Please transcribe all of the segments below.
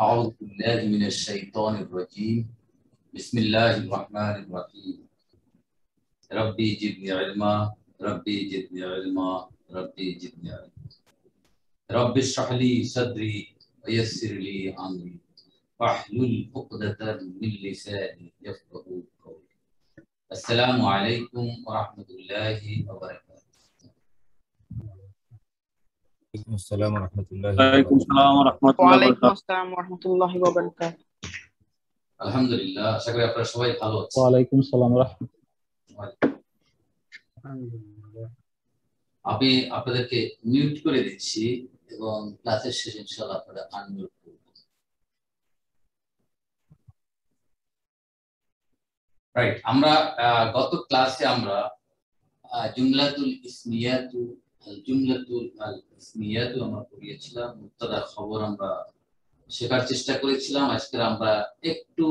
أعوذ بالله من الشيطان الرجيم بسم الله الرحمن الرحيم ربي زدني علما ربي زدني علما ربي زدني علما رب اشرح لي صدري ويسر لي أمري واحلل عقدة من لساني يفقهوا قولي السلام عليكم ورحمة الله وبركاته. وعليكم السلام ورحمة الله وعليكم السلام ورحمة الله ওয়ালাইকুম وبركاته. আসসালাম ওয়া রাহমাতুল্লাহি ওয়া বারাকাতুহু। আলহামদুলিল্লাহ, আশা করি আপনারা সবাই ভালো আছেন। ওয়ালাইকুম আসসালাম ওয়া আমি আপনাদেরকে মিউট করে দিচ্ছি এবং ক্লাসের শেষে ইনশাআল্লাহ আপনারা আনমিউট করবেন। রাইট, আমরা গত ক্লাসে আমরা জুমলাতুল ইসমিয়াতু আমরা পড়িয়েছিলাম, মুবতাদা খবর আমরা শেখার চেষ্টা করেছিলাম। আজকে আমরা একটু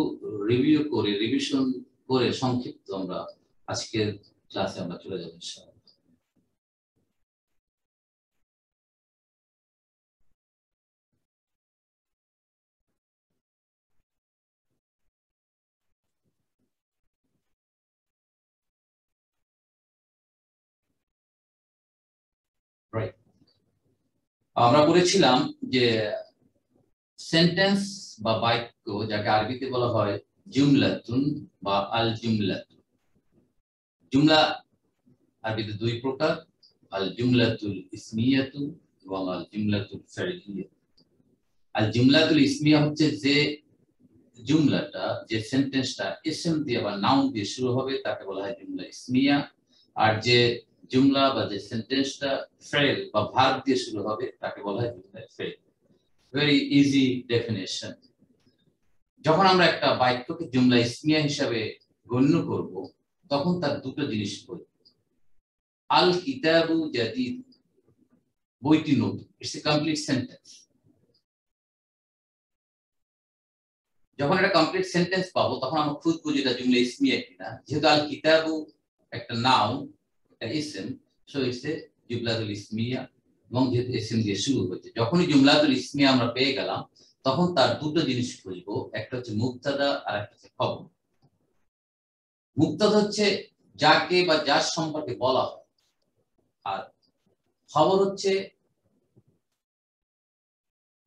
রিভিশন করে সংক্ষিপ্ত আমরা আজকের ক্লাসে আমরা চলে যাব ইনশাআল্লাহ। রাইট, আমরা বলেছিলাম যে সেন্টেন্স বা বাক্য যাকে আরবিতে বলা হয় জুমলাতুন বা আল জুমলাতুন। জুমলা আরবিতে দুই প্রকার, আল জুমলাতুল ইসমিয়াতু এবং আল জুমলাতুল ফাইলিয়া। আল জুমলাতুল ইসমিয়া হচ্ছে যে জুমলাটা, যে সেন্টেন্সটা ইসম দিয়ে বা নাউন দিয়ে শুরু হবে তাকে বলা হয় জুমলা ইসমিয়া। আর যে জুমলা বা যে সেন্টেন্সটা ফেল বা ভার্ব দিয়ে শুরু হবে তাকে বলা হয় জুমলা ফেল। Very easy definition. যখন আমরা একটা বাক্যকে জুমলা ইসমিয়া হিসাবে গণ্য করব তখন তার দুটো জিনিস বলি। আল কিতাবু জাদিদ, বইটি নতুন, ইটস এ কমপ্লিট সেন্টেন্স। যখন একটা কমপ্লিট সেন্টেন্স পাবো তখন আমরা খুঁজবো যেটা জুমলা ইসমিয়া কিনা। যেহেতু আল কিতাবু একটা নাউন, একটা ইসম, সো ইটস এ জুমলাতুল ইসমিয়া এবং যেহেতু ইসম দিয়ে শুরু হয়েছে, যখনই জুমলাতুল ইসমিয়া আমরা পেয়ে গেলাম তখন তার দুটো জিনিস খুঁজবো, একটা হচ্ছে মুবতাদা আর একটা হচ্ছে খবর। মুবতাদা হচ্ছে যাকে বা যার সম্পর্কে বলা হয়, আর খবর হচ্ছে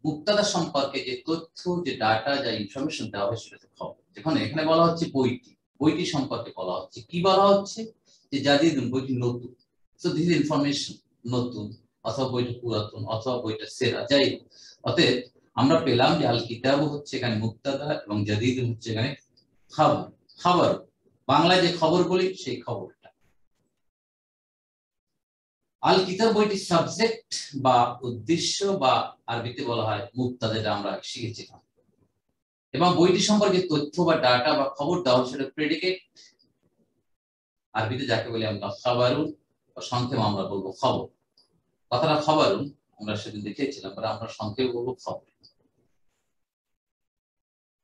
মুবতাদা সম্পর্কে যে তথ্য, যে ডাটা, যা ইনফরমেশন দেওয়া হয় সেটা খবর। যেখানে এখানে বলা হচ্ছে বইটি সম্পর্কে বলা হচ্ছে, কি বলা হচ্ছে যে জাদিদুন, বইটি নতুন। সো দিস ইজ ইনফরমেশন, নতুন অথবা বইটা পুরাতন অথবা বইটা সেরা, যাই হোক। অতএব আমরা পেলাম যে আল কিতাবু হচ্ছে এখানে মুবতাদা এবং জাদিদুন হচ্ছে এখানে খবর। খবর বাংলায় যে খবর বলি সেই খবরটা। আল কিতাব বইটি সাবজেক্ট বা উদ্দেশ্য বা আরবিতে বলা হয় মুবতাদা, যেটা আমরা শিখেছিলাম। এবং বইটি সম্পর্কে তথ্য বা ডাটা বা খবর দেওয়া সেটা প্রেডিকেট, আরবিতে যাকে বলি আমরা খাবারুন, বা সংক্ষেপে আমরা বলবো খবর। কথাটা খাবারুন আমরা সেদিন দেখেছিলাম, আমরা সংক্ষেপে বলবো খবর।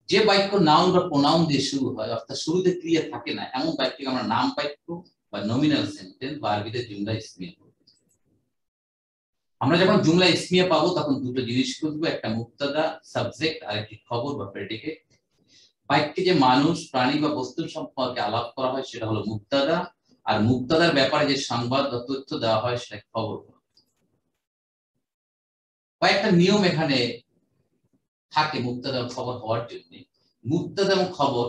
যে বাক্য নাউন বা প্রোনাউন দিয়ে শুরু হয়, অর্থাৎ শুরুতে ক্রিয়া থাকে না, এমন বাক্যকে আমরা নাম বাক্য বা নমিনাল সেন্টেন্স বা আরবিতে জুমলা ইসমিয়া বলবো। আমরা যখন জুমলা ইসমিয়া পাবো তখন দুটো জিনিস খুঁজবো, একটা মুবতাদা সাবজেক্ট আর একটি খবর বা প্রেডিকেট। বাক্যে যে মানুষ, প্রাণী বা বস্তুর সম্পর্কে আলাপ করা হয় সেটা হলো মুবতাদা, আর মুবতাদার ব্যাপারে যে সংবাদ বা তথ্য দেওয়া হয় সেটা খবর। কয়েকটা নিয়ম এখানে থাকে মুবতাদা এবং খবর হওয়ার জন্য। মুবতাদা এবং খবর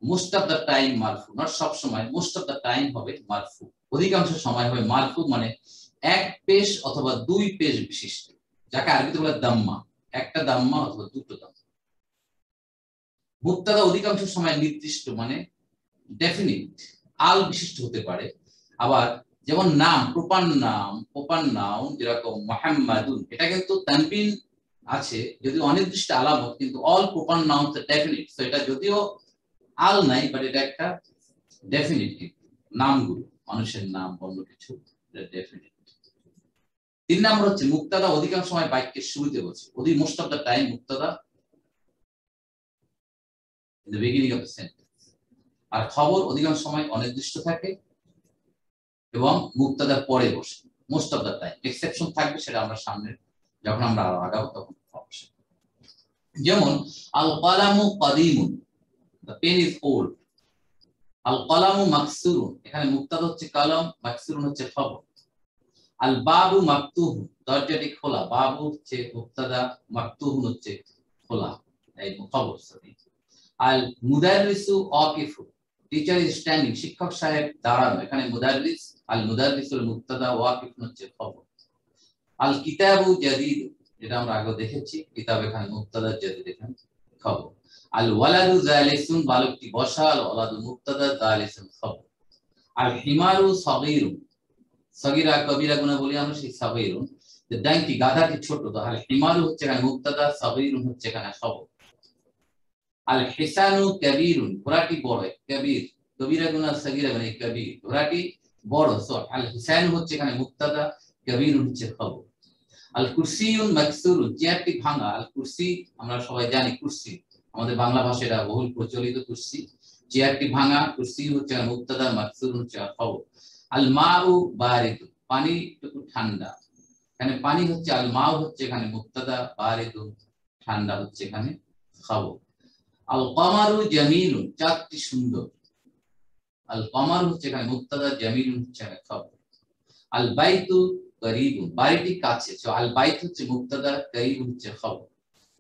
মোস্ট অফ দ্য টাইম মারফু, নট সব সময়, মোস্ট অফ দ্য টাইম হবে মারফু, অধিকাংশ সময় হবে মারফু, মানে এক পেশ অথবা দুই পেশ বিশিষ্ট, যাকে আরবিতে বলে দাম্মা, একটা দাম্মা অথবা দুটো দাম্মা। মুবতাদা অধিকাংশ সময় নির্দিষ্ট, মানে ডেফিনিট, আল বিশিষ্ট হতে পারে। আবার যেমন নাম, প্রপার নাউন যেরকম মুহাম্মাদুন, এটা কিন্তু তানবিন আছে যদিও অনির্দিষ্ট আলামত, কিন্তু অল প্রপার নাউন ডেফিনিট। তো এটা যদিও আল নাই, বাট এটা একটা ডেফিনিট। নামগুলো, মানুষের নাম, অন্য কিছু, ডেফিনিট। 3 নম্বর হচ্ছে মুবতাদা অধিকাংশ সময় বাক্যের শুরুতে বসে, মোস্ট অফ দ্য টাইম মুবতাদা in the beginning of the sentence. আর খবর অধিকাংশ সময় অনির্দিষ্ট থাকে এবং মুবতাদার পরে বসে, most of the time. Exception থাকবে, সেটা আমরা সামনে যখন আমরা আগাবো তখন অবশ্যই। যেমন আল কলামু কদিমুন, the pen is old. আল কলামু মাকসুরুন, এখানে মুক্তাদা হচ্ছে কলম, মাকসুরুন হচ্ছে খবর। আল বাবু মাকতুহু, দরজাটি খোলা, বাবু হচ্ছে মুক্তাদা, মাকতুহুন হচ্ছে খোলা, এই খবর। সরি। আল মুদাররিসু ওয়াকিফু, টিচার ইজ স্ট্যান্ডিং, শিক্ষক সাহেব দাঁড়ানো, এখানে মুদাররিস, আল মুদাররিসুল মুক্তাদা, ওয়াকিফুন হচ্ছে খবর। আল কিতাবু জাদীদ, যেটা আমরা আগে দেখেছি, কিতাব এখানে মুক্তাদা, জাদীদ এখানে খবর। আল ওয়ালাদু জালিসুন, বালকটি বসা, আল ওয়ালাদু মুক্তাদা, জালিসুন খবর। আল হিমারু সগীরুন, সগীরা কবিরা গুণা বলি আমরা, সেই সগীরুন, ডাঙ্কি গাধাটি ছোট, তো আল হিমারু হচ্ছে এখানে মুক্তাদা, সগীরুন হচ্ছে এখানে খবর। আল হিসানু কাবীরুন, ঘোড়াটি বড়, কবির, কবিরা গুণা সগীরা মানে কবির, ঘোড়াটি বড়, সো আল হিসানু হচ্ছে এখানে মুক্তাদা, কবিরুন হচ্ছে খবর। আল কুরসিউন মাকসুরুন, চেয়ারটি ভাঙা, আল কুরসি আমরা সবাই জানি, কুরসি আমাদের বাংলা ভাষায় এটা বহুল প্রচলিত, কুরসি, চেয়ারটি ভাঙা, কুরসি হচ্ছে মুক্তাদা, মাকসুরুন হচ্ছে খবর। আল মাউ বারিদুন, পানি একটু ঠান্ডা, এখানে পানি হচ্ছে, আল মাউ হচ্ছে এখানে মুক্তাদা, বারিদুন ঠান্ডা হচ্ছে এখানে খবর। আল কমারু জামিলুন, চাঁদটি সুন্দর, আল কমার হচ্ছে এখানে মুক্তাদা, জামিলুন হচ্ছে এখানে খবর। আল বাইতু করিবুন, বাড়িটি কাছে, সো আল বাইত হচ্ছে মুক্তাদা, করিবুন হচ্ছে খবর।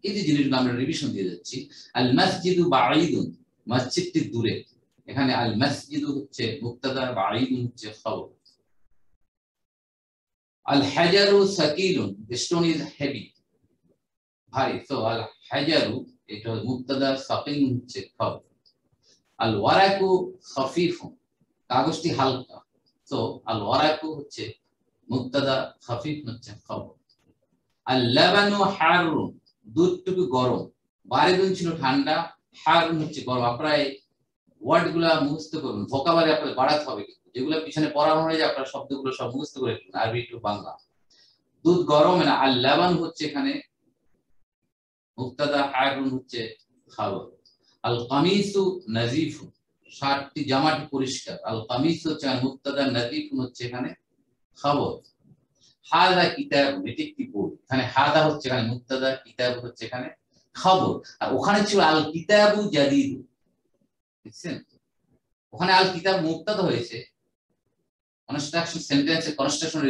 এই যে জিনিসগুলো আমরা রিভিশন দিয়ে যাচ্ছি। আল মসজিদু বাঈদুন, মসজিদটি দূরে, এখানে আল মসজিদু হচ্ছে মুক্তাদা, বাঈদুন হচ্ছে খবর। আল হাজারু সাকিলুন, the stone is heavy, ভারী, সো আল হাজারু এটা মুক্তাদা, সাকিলুন হচ্ছে খবর। আল ওয়ারাকু খাফিফুন, কাগজটি হালকা, সো আল ওয়ারাকু হচ্ছে মুক্তাদা, খাফিফ হচ্ছে খবর। আল লাবানু হারুন, দুধটুকু গরম, বারিদুন ছিল ঠান্ডা, হারুন হচ্ছে গরম। আপনারা এই ওয়ার্ড গুলা মুখস্থ করুন, ভোকাবুলারি আপনাদের বাড়াতে হবে, যেগুলো পিছনে পড়ানো হয়ে যায় আপনারা শব্দগুলো সব মুখস্থ করে ফেলুন, আরবি টু বাংলা। দুধ গরম না, আল লাবান হচ্ছে এখানে মুক্তাদা, হারুন হচ্ছে খবর। আল কামিসু নাজিফুন, শার্টটি জামাটি পরিষ্কার, আল কামিস হচ্ছে মুক্তাদা, নাজিফুন হচ্ছে এখানে খবর। হাদা কিতাব, এটি একটি বই, এখানে হাদা হচ্ছে এখানে মুক্তাদা, কিতাব হচ্ছে এখানে খবর। আর ওখানে ছিল আল কিতাবু জাদীদ, দেখছেন ওখানে আল কিতাব মুক্তাদা হয়েছে কনস্ট্রাকশন, সেন্টেন্সের কনস্ট্রাকশন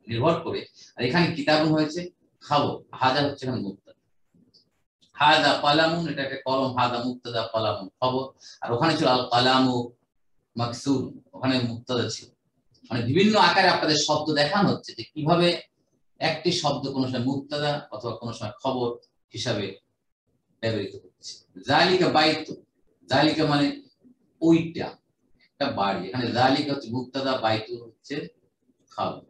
নির্ভর করে, আর এখানে কিতাবুন হয়েছে খবর, হাদা হচ্ছে এখানে মুক্তাদা। হাদা কলামুন, এটা একটা কলম, হাদা মুক্তাদা, কলামুন খবর। আর ওখানে ছিল আল কলামু মাকসুর, ওখানে মুক্তাদা ছিল। মানে বিভিন্ন আকারে আপনাদের শব্দ দেখানো হচ্ছে যে কিভাবে একটি শব্দ কোনো সময় মুক্তাদা অথবা কোনো সময় খবর হিসাবে ব্যবহৃত হচ্ছে। জালিকা বাইতু, জালিকা মানে ওইটা, একটা বাড়ি, এখানে জালিকা হচ্ছে মুক্তাদা, বাইতু হচ্ছে খবর।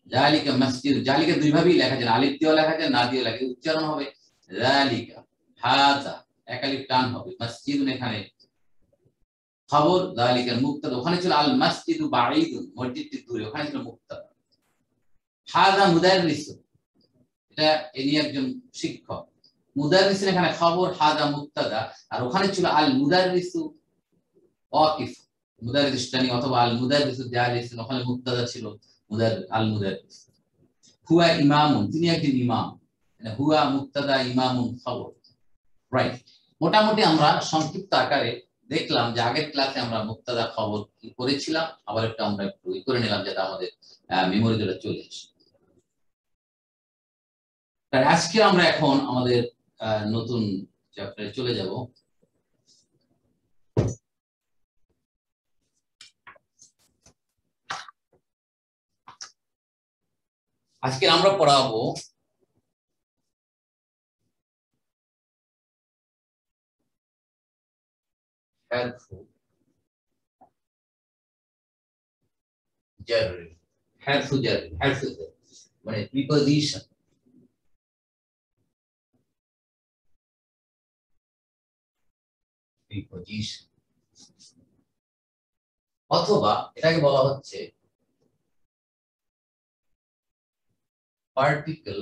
জালিকা মসজিদ, জালিকা দুই ভাবেই লেখা যায়, আলিফ দিয়েও লেখা যায়, না দিয়েও লেখা যায়, উচ্চারণ হবে জালিকা, হাযা এক আলিফ টান হবে, মসজিদ এখানে খবর, জালিকা মুক্তাদা। ওখানে ছিল আল মসজিদু বাঈদুন, মসজিদটি দূরে, ওখানে ছিল মুক্তাদা। হাযা মুদাররিস, এটা ইনি একজন শিক্ষক, মুদাররিস এখানে খবর, হাযা মুক্তাদা। আর ওখানে ছিল আল মুদাররিসু ওয়াকিফ, মুদাররিস টানি, অথবা আল মুদাররিসু জালিস, ওখানে মুক্তাদা ছিল আল মুদাররিস। হুয়া ইমামুন, তিনি একজন ইমাম, মানে হুয়া মুক্তাদা, ইমামুন খবর, রাইট। মোটামুটি আমরা সংক্ষিপ্ত আকারে দেখলাম যে আগের ক্লাসে আমরা মুক্তাদা খবর কি করেছিলাম, আবার একটু আমরা একটু করে নিলাম যাতে আমাদের মেমোরিতে চলে আসে। তাই আজকে আমরা এখন আমাদের নতুন চ্যাপ্টারে চলে যাব। আজকে আমরা পড়াবো হারফু জার, হারফু জার, হারফু জার মানে প্রিপজিশন, প্রিপজিশন, অথবা এটাকে বলা হচ্ছে particle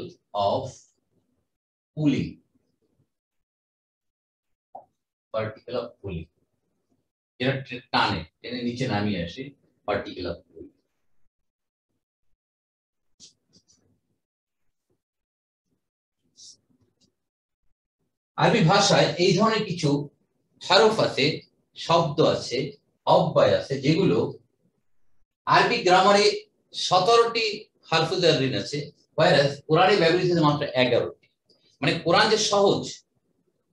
of pulling, particle of pulling, যেটা টানে, টেনে নিচে নামিয়ে আসে, পার্টিকেল অফ পুলিং। আরবি ভাষায় এই ধরনের কিছু হরফ আছে, শব্দ আছে, অব্যয় আছে, যেগুলো আরবি গ্রামারে 17টি হরফে জাররিন আছে, whereas কোরআনে ব্যবহৃত মাত্র 11টি। মানে কোরআন যে সহজ,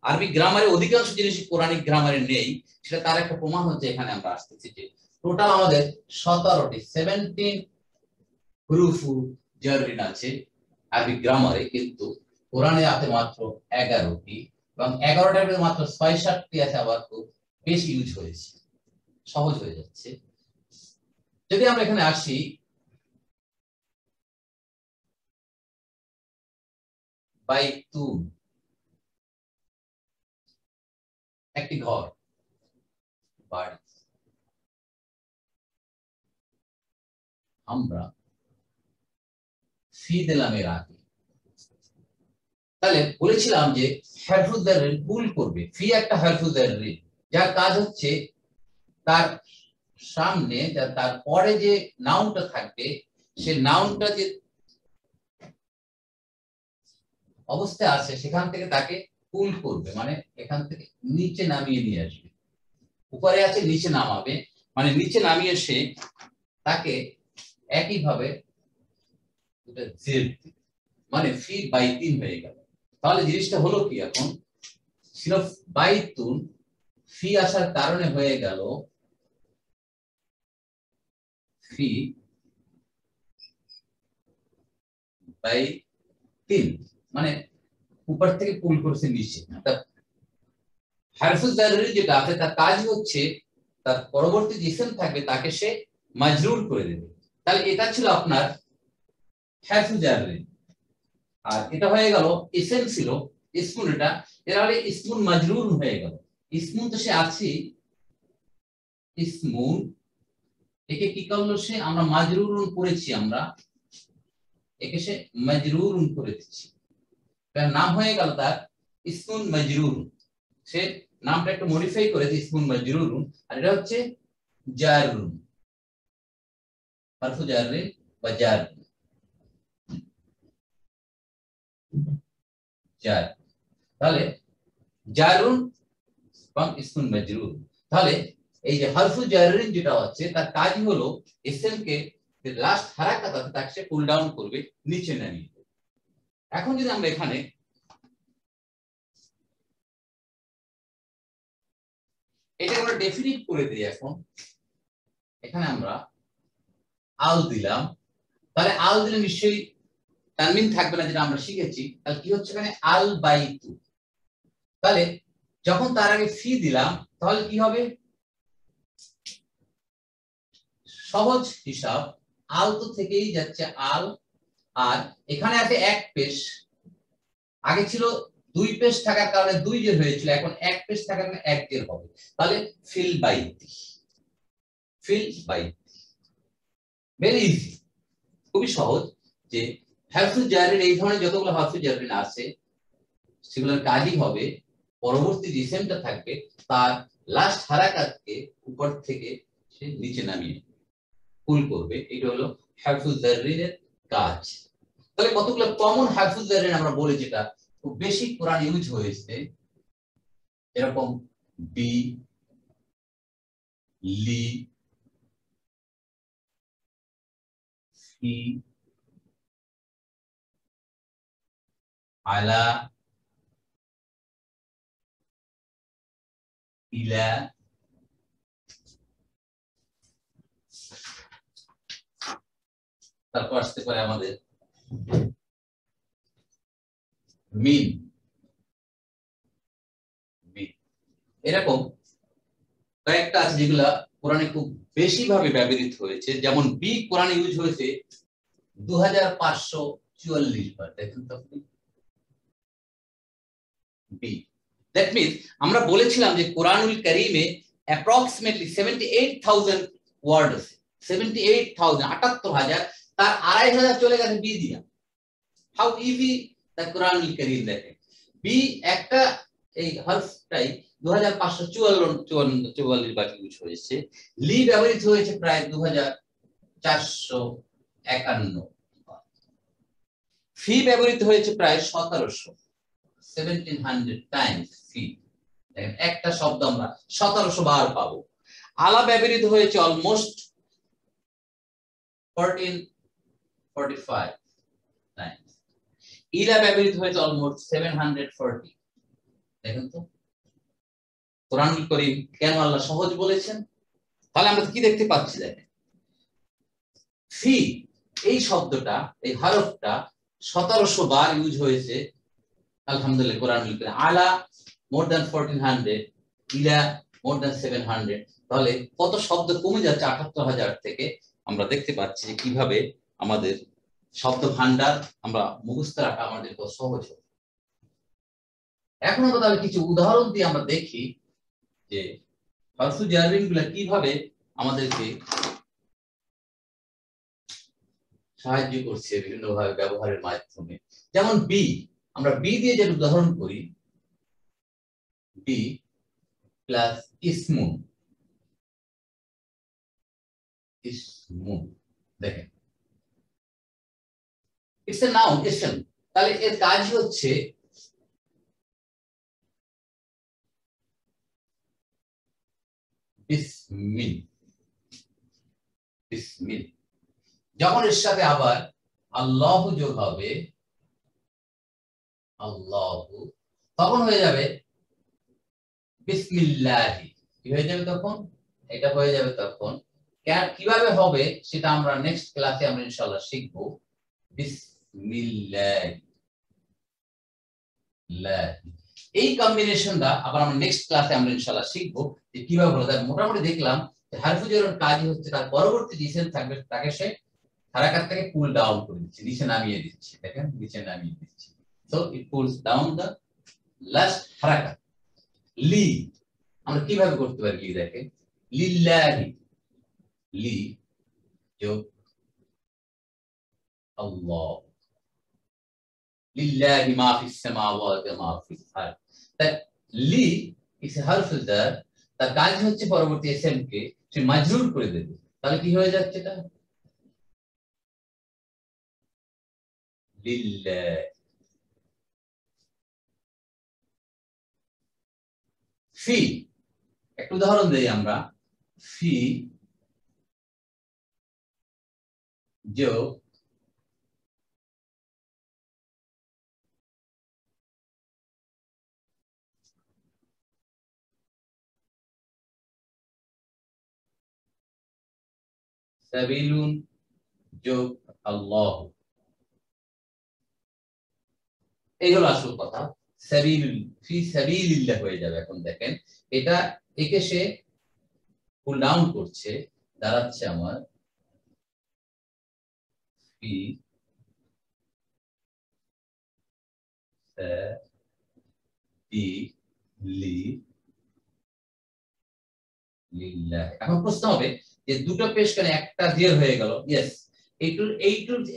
আরবি গ্রামারে অধিকাংশ জিনিসই কোরআনিক গ্রামারে নেই, সেটা তার একটা প্রমাণ হচ্ছে এখানে আমরা আসতেছি যে টোটাল আমাদের 17টি 17 হুরুফু জাররিন আছে আরবি গ্রামারে, কিন্তু কোরআনে আছে মাত্র 11টি, এবং 11টার মধ্যে মাত্র 6-7টি আছে আবার খুব বেশি ইউজ হয়েছে, সহজ হয়ে যাচ্ছে। যদি আমরা এখানে আসি বাইতুন, একটি ঘর, বাড়ি। আমরা ফি দিলাম এর আগে, তাহলে বলেছিলাম যে হারফুজ জাররিন পুল করবে। ফি একটা হারফুজ জাররিন, যার কাজ হচ্ছে তার সামনে তার পরে যে নাউনটা থাকবে, সে নাউনটা যে অবস্থায় আছে সেখান থেকে তাকে পুল করবে, মানে এখান থেকে নিচে নামিয়ে নিয়ে আসবে। উপরে আছে নিচে নামাবে, মানে নিচে নামিয়ে সে তাকে একইভাবে মানে ফি বাইতিন হয়ে গেল। তাহলে জিনিসটা হলো কি, এখন ছিল বাইতুন, ফি আসার কারণে হয়ে গেল ফি বাইতিন, মানে উপর থেকে পুল করছে নিচে। হারফুজ জাররিন যেটা আছে তার কাজ হচ্ছে তার পরবর্তী যে ইসম থাকবে তাকে সে মাজরুর করে দেবে। তাহলে এটা ছিল আপনার হারফুজ জাররিন, আর এটা হয়ে গেল ইসম ছিল ইসমুন, এটা এর আগে ইসমুন মাজরুর হয়ে গেল। ইসমুন তো সে আছে, ইসমুন একে কি করলো সে, আমরা মাজরুরুন করেছি, আমরা একে সে মাজরুরুন করে দিচ্ছি, তার নাম হয়ে গেল তার ইসমুন মাজরুর। সে নামটা একটু মডিফাই করেছে ইসমুন মাজরুরুন, আর এটা হচ্ছে জাররুন, হারফু জাররিন বা জার। জার তাহলে জারুন এবং ইসমুন মাজরুর। তাহলে এই যে হারফু জাররিন যেটা হচ্ছে তার কাজই হলো ইসম কে লাস্ট হারাকাত আছে তাকে সে পুল ডাউন করবে, নিচে নামিয়ে দেবে। এখন যদি আমরা এখানে এটা আমরা ডেফিনিট করে দিই, এখন এখানে আমরা আল দিলাম, তাহলে আল দিলে নিশ্চয়ই তানমিন থাকবে না, যেটা আমরা শিখেছি। তাহলে কি হচ্ছে এখানে আল বাইতু। তাহলে যখন তার আগে ফি দিলাম তাহলে কি হবে, সহজ হিসাব, আল তো থেকেই যাচ্ছে আল, আর এখানে আছে এক পেশ, আগে ছিল দুই পেশ থাকার কারণে দুই জের হয়েছিল, এখন এক পেশ থাকার কারণে এক জের হবে। তাহলে ফিল বাইতি, ফিল বাইতি, ভেরি ইজি, খুবই সহজ। যে হারফুজ জাররিন, এই ধরনের যতগুলো হারফুজ জাররিন আছে সেগুলোর কাজই হবে পরবর্তী যে ইসেমটা থাকবে তার লাস্ট হারাকাতকে উপর থেকে সে নিচে নামিয়ে পুল করবে। এটা হলো হারফুজ জাররিনের কাজ। তাহলে কতগুলো কমন হারফুজ জাররিন আমরা বলি যেটা খুব বেশি কোরআন ইউজ হয়েছে, এরকম বি, লি, ফি, আলা, ইলা, তারপর আসতে পারে আমাদের মিন, এরকম কয়েকটা আছে যেগুলা কোরআনে খুব বেশি ভাবে ব্যবহৃত হয়েছে। যেমন বি কোরআনে ইউজ হয়েছে 2544 বার, দেখেন তো আপনি বি। দ্যাট মিন্স আমরা বলেছিলাম যে কোরআনুল কারীমে অ্যাপ্রক্সিমেটলি 78,000 ওয়ার্ড আছে, 78,000, 78,000, তার 2,500 চলে গেছে বি দিয়া। হাউ ইজি দ্য কোরআনুল কারীম, দেখেন বি একটা এই হরফটাই 2544 বার ইউজ হয়েছে। লি ব্যবহৃত হয়েছে প্রায় 2451, ফি ব্যবহৃত হয়েছে প্রায় 1700, 1700 টাইমস ফি। দেখেন একটা শব্দ আমরা 1700 বার পাবো। আলা ব্যবহৃত হয়েছে অলমোস্ট 1445 টাইমস। ইলা ব্যবহৃত হয়েছে অলমোস্ট 740। দেখেন তো কোরআনুল কারীম কেন আল্লাহ সহজ বলেছেন। তাহলে আমরা কি দেখতে পাচ্ছি, দেখেন ফি এই শব্দটা, এই হরফটা 1700 বার ইউজ হয়েছে আলহামদুলিল্লাহ কোরআনুল কারীম। আলা মোর দ্যান 1400, ইলা মোর দ্যান 700। তাহলে কত শব্দ কমে যাচ্ছে ৭৮,০০০ থেকে। আমরা দেখতে পাচ্ছি যে কিভাবে আমাদের শব্দ ভান্ডার আমরা মুখস্থ রাখা আমাদের কত সহজ হবে। এখন আমরা তাহলে কিছু উদাহরণ দিয়ে আমরা দেখি যে হরফে জারমিন গুলা কিভাবে আমাদেরকে সাহায্য করছে বিভিন্ন ভাবে ব্যবহারের মাধ্যমে। যেমন বি, আমরা বি দিয়ে যে উদাহরণ করি, বি প্লাস ইসমুন। ইসমুন দেখেন ইটস এ নাউন, ইসম। তাহলে এর কাজ হচ্ছে বিসমিল। বিসমিল যখন এর সাথে আবার আল্লাহ যোগ হবে, আল্লাহ, তখন হয়ে যাবে বিসমিল্লাহি। কি হয়ে যাবে তখন? এটা হয়ে যাবে তখন। কিভাবে হবে সেটা আমরা নেক্সট ক্লাসে আমরা ইনশাআল্লাহ শিখব। বিসমিল্লাহ, এই কম্বিনেশনটা আবার আমরা নেক্সট ক্লাসে আমরা ইনশাআল্লাহ শিখব যে কিভাবে হলো। মোটামুটি দেখলাম যে হারফে জারের কাজ হচ্ছে তার পরবর্তী ডিসেন্ট থাকবে তাকে সে হারাকাত থেকে পুল ডাউন করে দিচ্ছে, নিচে নামিয়ে দিচ্ছে। দেখেন নিচে নামিয়ে দিচ্ছে। So it pulls down the last হারাকাত। লি আমরা কিভাবে করতে পারি? লি দেখেন, লিল্লাহি, লি যোগ আল্লাহ, লিল্লাহি মা ফিস সামাওয়াতি ওয়া মা ফিল আরদ। তাই লি ইস হারফে জার, তার কাজ হচ্ছে পরবর্তী এসএম কে সে মাজরুর করে দেবে। তাহলে কি হয়ে যাচ্ছে? এটা লিল্লাহ। ফি একটা উদাহরণ দেই আমরা, ফি যোগ সাবিলুন যোগ আল্লাহ। এই হলো আসল কথা। সাবিলুল, ফি সাবিলিল্লাহ হয়ে যাবে। এখন দেখেন এটা একে সে পুল ডাউন করছে, দাঁড়াচ্ছে আমার ফি লিল্লাহ। এখন প্রশ্ন হবে যে দুটো পেশ কেন একটা দিয়ে হয়ে গেল? ইয়েস,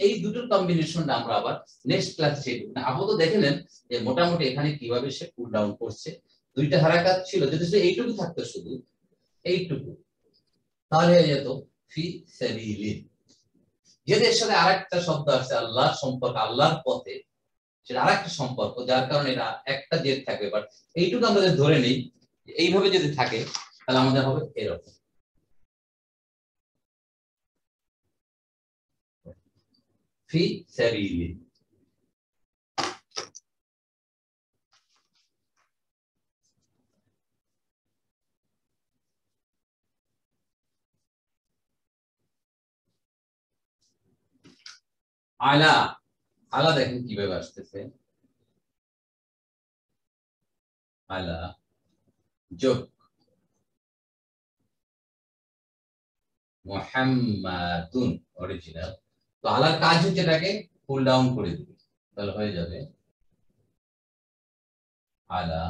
এই দুটোর কম্বিনেশনটা আমরা আবার নেক্সট ক্লাসে শিখব। আপাতত দেখলেন যে মোটামুটি এখানে কিভাবে সে পুল ডাউন করছে। দুইটা হারাকাত ছিল, যদি শুধু এইটুকু থাকতো, শুধু এইটুকু, তাহলে হয়ে যেত ফি সাবিলিল। যদি এর সাথে আরেকটা শব্দ আসছে আল্লাহর সম্পর্ক, আল্লাহর পথে, সেটা আরেকটা সম্পর্ক, যার কারণে এটা একটা জেদ থাকবে। বাট এইটুকু আমরা যদি ধরে নেই এইভাবে যদি থাকে তাহলে আমাদের হবে এরকম, ফি সাবিলিল। আলা, আলা দেখেন কিভাবে আসতেছে, আলা যোগ মুহাম্মাদুন অরিজিনাল। তো আলার কাজ হচ্ছে এটাকে পুল ডাউন করে দিবে। তাহলে হয়ে যাবে আলা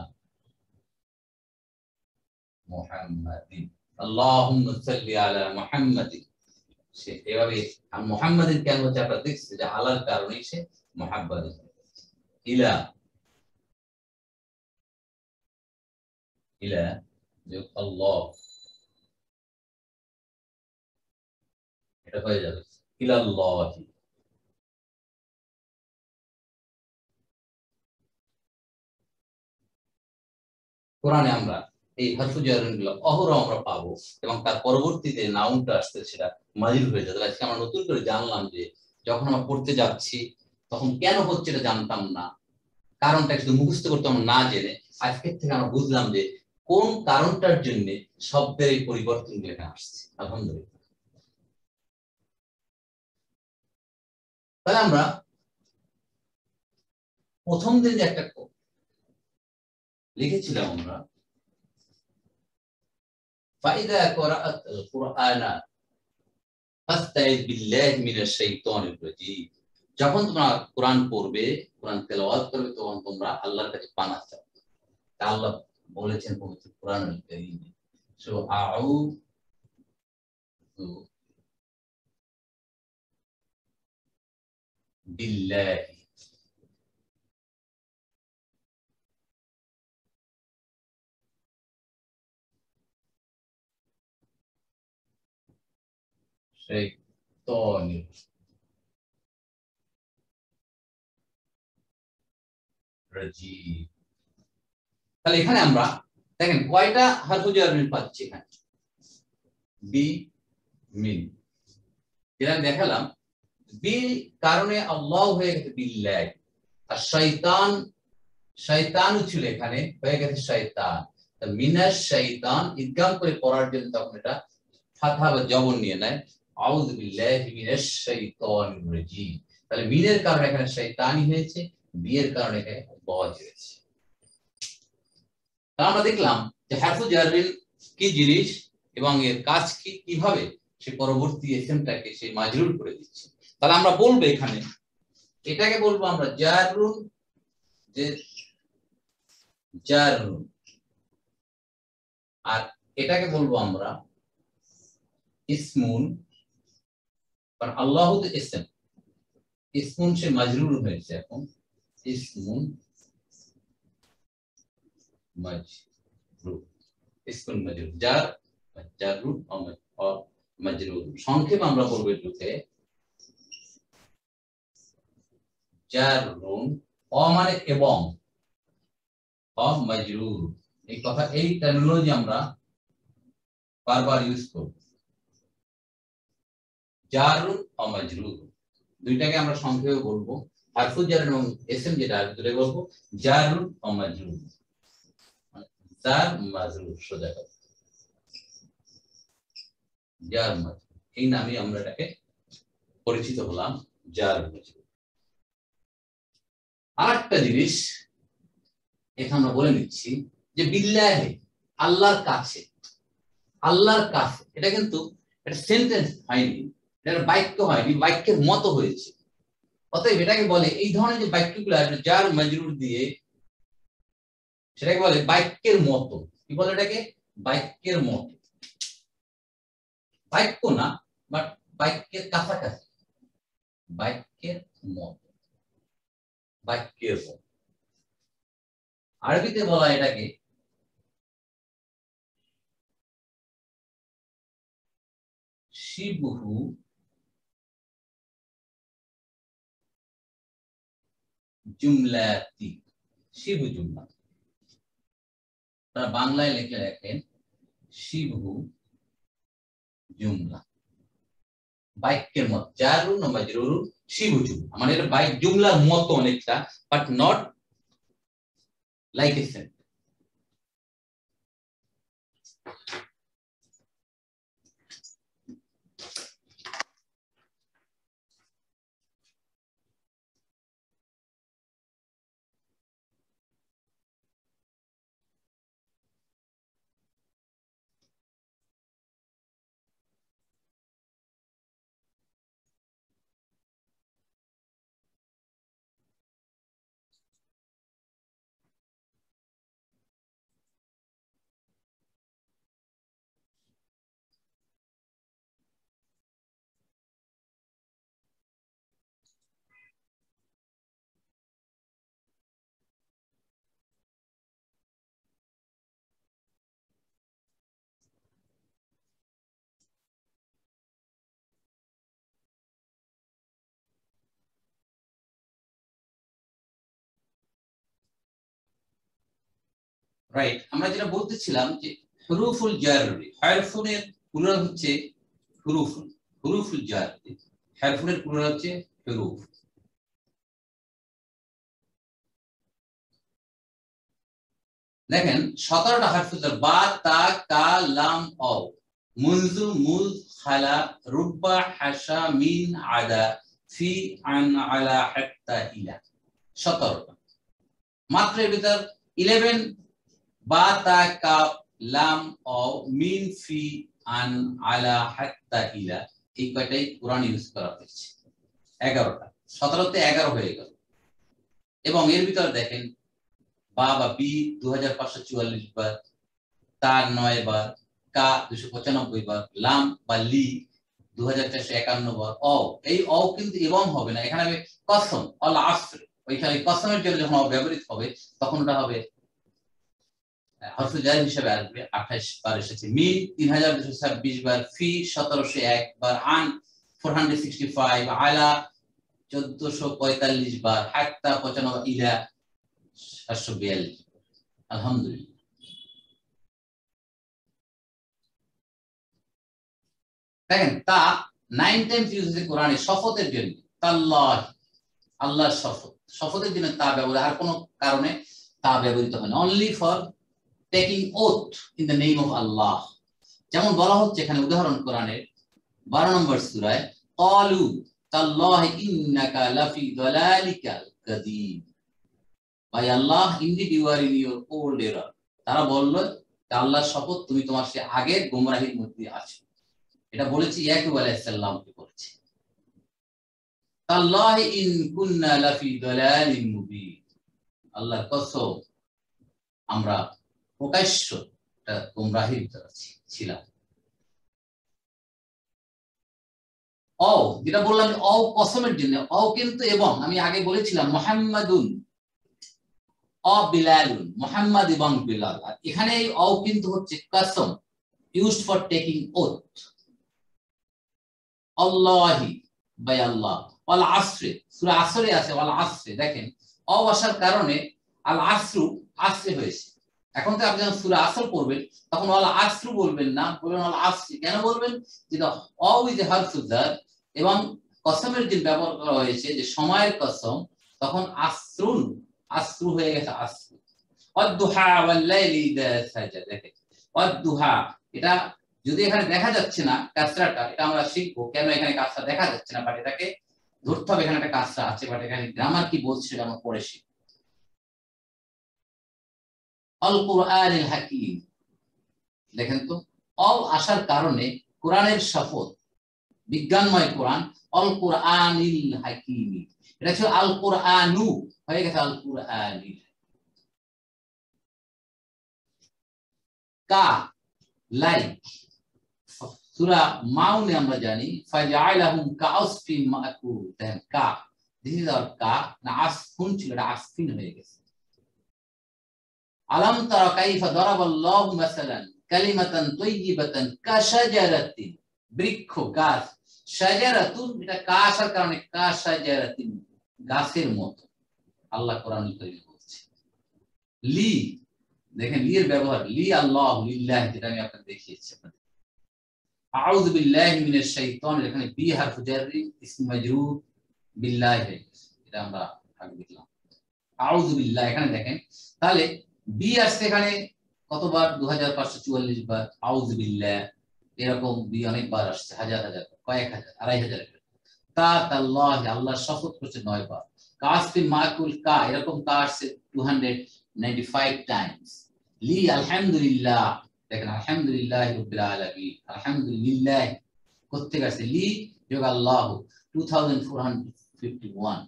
মুহাম্মাদিন, আল্লাহুম্মা সাল্লি আলা মুহাম্মাদিন। সে এভাবে মুহাম্মাদিন কেন হচ্ছে আপনারা দেখছেন যে আলার কারণেই সে মুহাম্মাদিন। ইলা, ইলা যোগ আল্লাহ, এটা হয়ে যাবে ইলাল্লাহি। কোরআনে আমরা এই হারফু জারগুলো অহরহ আমরা পাবো এবং তার পরবর্তীতে নাউনটা আসছে সেটা মাজরুর হয়ে যায়। তাহলে আজকে আমরা নতুন করে জানলাম যে যখন আমরা পড়তে যাচ্ছি তখন কেন হচ্ছে এটা জানতাম না, কারণটা শুধু মুখস্থ করতাম না জেনে আজকের থেকে আমরা বুঝলাম যে কোন কারণটার জন্য শব্দের এই পরিবর্তনগুলো এখানে আসছে। আলহামদুলিল্লাহ। তাহলে আমরা প্রথম দিন যে একটা লিখেছিলাম আমরা ফাইদা ক্বরাআতাল কুরআনা ফাস্তাইয বিল্লাহি মিনাশ শাইতানির রাজীম। যখন তোমরা কোরআন পড়বে, কোরআন তেলাওয়াত করবে, তখন তোমরা আল্লাহর কাছে পানাহ চাও। আল্লাহ বলেছেন পবিত্র কোরআনুল কারীমে, সো আউযু বিল্লাহি শাইতানির রাজীম। তাহলে এখানে আমরা দেখেন কয়টা হারফু জার পাচ্ছি এখানে, বি মিন, যেটা দেখালাম বি কারণে আল্লাহ হয়ে গেছে বিল্লাহ, আর শয়তান শয়তানও ছিল এখানে হয়ে গেছে শয়তান। মিনাশ শয়তান ইদগাম করে পড়ার জন্য তখন এটা ফাতহা বা জবর নিয়ে নেয়, আউযু বিল্লাহি মিনাশ শাইতানির রাজীম। তাহলে মিনের কারণে এখানে শয়তানি হয়েছে, বি এর কারণে এখানে আল্লাহ হয়েছে। তাহলে আমরা দেখলাম যে হারফু জারির কি জিনিস এবং এর কাজ কি, কিভাবে সে পরবর্তী এসএমটাকে সে মাজরুর করে দিচ্ছে। তাহলে আমরা বলবো এখানে এটাকে বলবো আমরা জারুন, যে জারুন, আর এটাকে বলবো আমরা ইসমুন, কারণ আল্লাহ তো ইসম, ইসমুন সে মাজরুর হয়েছে, এখন ইসমুন মাজরুর, ইসমুন মাজরুর, জার জারুন ও মাজরুর। সংক্ষেপে আমরা বলবো এটাকে জারুন, অ মানে এবং, অ মাজরুর। এই কথা, এই টার্মিনোলজি আমরা বারবার ইউজ করব। জারুন ও মাজরুর দুইটাকে আমরা সংক্ষেপে বলবো, হারফু জার এবং এসএম যেটা দুটো বলবো জারুন ও মাজরুর, জার মাজরুর, সোজা কথা জার মাজরুর, এই নামে আমরা এটাকে পরিচিত হলাম, জার মাজরুর। আরেকটা জিনিস এখানে আমরা বলে নিচ্ছি যে বিল্লাহি আল্লাহর কাছে, আল্লাহর কাছে, এটা কিন্তু এটা সেন্টেন্স হয়নি, এটা বাক্য হয়নি, বাক্যের মতো হয়েছে। অতএব এটাকে বলে এই ধরনের যে বাক্যগুলো আসবে জার মাজরুর দিয়ে, সেটাকে বলে বাক্যের মতো। কি বলে এটাকে? বাক্যের মতো, বাক্য না বাট বাক্যের কাছাকাছি, বাক্যের মতো, বাক্যের মতো। আরবিতে বলা এটাকে শিবহু জুমলাতি, শিবু জুমলা। তারা বাংলায় লিখে রাখেন শিবহু জুমলা, বাক্যের মতো, জারুন ও মাজরুর শিবহু জুমলা, মানে এটা বাইক জুমলার মতো অনেকটা, but not like a sentence. Right, আমরা যেটা বলতেছিলাম যে হুরুফুল জাররি, হারফুনের প্লুরাল হচ্ছে হুরুফুন, হুরুফুল জাররি, হারফুনের প্লুরাল হচ্ছে হুরুফ। দেখেন 17টা হারফুল জার, বা, তা, কা, লাম, অও, মুনজু, মুজ, খালা, রুব্বা, হাসা, মিন, আদা, ফি, আন, আলা, হাত্তা, ইলা, 17টা। মাত্র এর ভিতর 11 বা, তা, কা, লাম, অও, মিন, ফি, আন, আলা, হাত্তা, ইলা, এই কয়টাই কোরআন ইউজ করা হয়েছে। 11টা, 17তে 11 হয়ে গেল। এবং এর ভিতর দেখেন বা বা বি 2544 বার, তা 9 বার, কা 295 বার, লাম বা লি 2451 বার, অ, এই অ কিন্তু এবং হবে না, এখানে হবে কসম, অল আসর। ওইখানে কসমের জন্য যখন ব্যবহৃত হবে তখন ওটা হবে হরফে জার হিসেবে আসবে। 28 বার এসেছে। মিন 3226 বার, ফি 1701 বার, আন 465, আলা 1445 বার, হাত্তা 95, ইলা 742। আলহামদুলিল্লাহ। দেখেন তা 9 টাইমস ইউজ হয়েছে কোরআনে শপথের জন্য। তাল্লাহ, আল্লাহর শপথ, শপথের জন্য তা ব্যবহার, আর কোনো কারণে তা ব্যবহৃত হয় না, only for taking oath in the name of Allah. যেমন বলা হচ্ছে এখানে উদাহরণ কোরআনের 12 নম্বর সূরায়, ক্বালু তাল্লাহি ইন্নাকা লাফি যালালিকাল কাযীম, by Allah indeed you are in your old error. তারা বলল আল্লাহর শপথ তুমি তোমার সে আগের গোমরাহির মধ্যে আছো। এটা বলেছি ইয়াকুব আলাইহিস সালামকে বলেছে। তাল্লাহি ইন কুননা লাফি যালালিন মুবিন, আল্লাহর কসম আমরা প্রকাশ্য গোমরাহির ভিতরে ছিলাম। অ, যেটা বললাম অ কসমের জন্য, অ কিন্তু এবং আমি আগে বলেছিলাম মুহাম্মাদুন অ বিলালুন, মুহাম্মদ এবং বিলাল, আর এখানে এই অ কিন্তু হচ্ছে কসম, ইউজড ফর টেকিং ওথ। আল্লাহি, বাই আল্লাহ, ওয়াল আসরে, সূরা আসরে আছে ওয়াল আসরে, দেখেন অ আসার কারণে আল আসরু আসরে হয়েছে। এখন তো আপনি যখন সূরা আসর পড়বেন তখন ওয়াল আসরু বলবেন না, বলবেন ওয়াল আসরি। কেন বলবেন? যেটা অ উইথ হারফুল জার এবং কসমের যে ব্যবহার করা হয়েছে যে সময়ের কসম, তখন আসরুন, আসরু হয়ে গেছে আসরু। ওয়াদ-দুহা ওয়াল-লাইলি ইযা সাজা, দেখেন ওয়াদ-দুহা, এটা যদি এখানে দেখা যাচ্ছে না কাসরাটা, এটা আমরা শিখবো কেন এখানে কাসরা দেখা যাচ্ছে না, বাট এটাকে ধরতে হবে এখানে একটা কাসরা আছে, বাট এখানে গ্রামার কি বলছে সেটা আমরা পড়ে শিখব। আল কুরআনিল হাকিম, দেখেন তো অ আসার কারণে কোরআনের শপথ, বিজ্ঞানময় কোরআন, আল কুরআনিল হাকিম, এটা ছিল আল কুরআনু, হয়ে গেছে আল কুরআনিল। কা, লাইক, সূরা মাউনে আমরা জানি ফাজআলাহুম কাআসফিন মাকুল, দেখেন কা, দিস ইজ আওয়ার কা, না আসফুন ছিল, এটা আসফিন হয়ে গেছে। আলাম তারা কাইফা দারাবাল্লাহু মাসালান কালিমাতান তাইয়িবাতান কাশাজারাতিন, বৃক্ষ, গাছ, শাজারাতুন, এটা কা আসার কারণে কাশাজারাতিন, গাছের মতো আল্লাহ কোরআনুল কারীমে বলছে। লি, দেখেন লি এর ব্যবহার, লি আল্লাহ, লিল্লাহ, যেটা আমি আপনাদের দেখিয়েছি। আউযু বিল্লাহি মিনাশ শাইতানির, এখানে বি হারফ জাররি ইসম মাজরুর বিল্লাহি, এটা আমরা আগে দেখলাম। আউযু বিল্লাহ, এখানে দেখেন তাহলে বি আসছে এখানে কতবার? 2544 বার। আউযু বিল্লাহ এরকম বি অনেকবার আসছে, হাজার হাজার, কয়েক হাজার, 2500। তা তাল্লাহ, আল্লাহর শপথ করছে 9 বার। কাসফিন মাকুল, কা, এরকম কা আসছে 295 টাইমস। লি আলহামদুলিল্লাহ, দেখেন আলহামদুলিল্লাহি রাব্বিল আলামিন, আলহামদুলিল্লাহ কোথেকে আসছে? লি যোগ আল্লাহ 2451।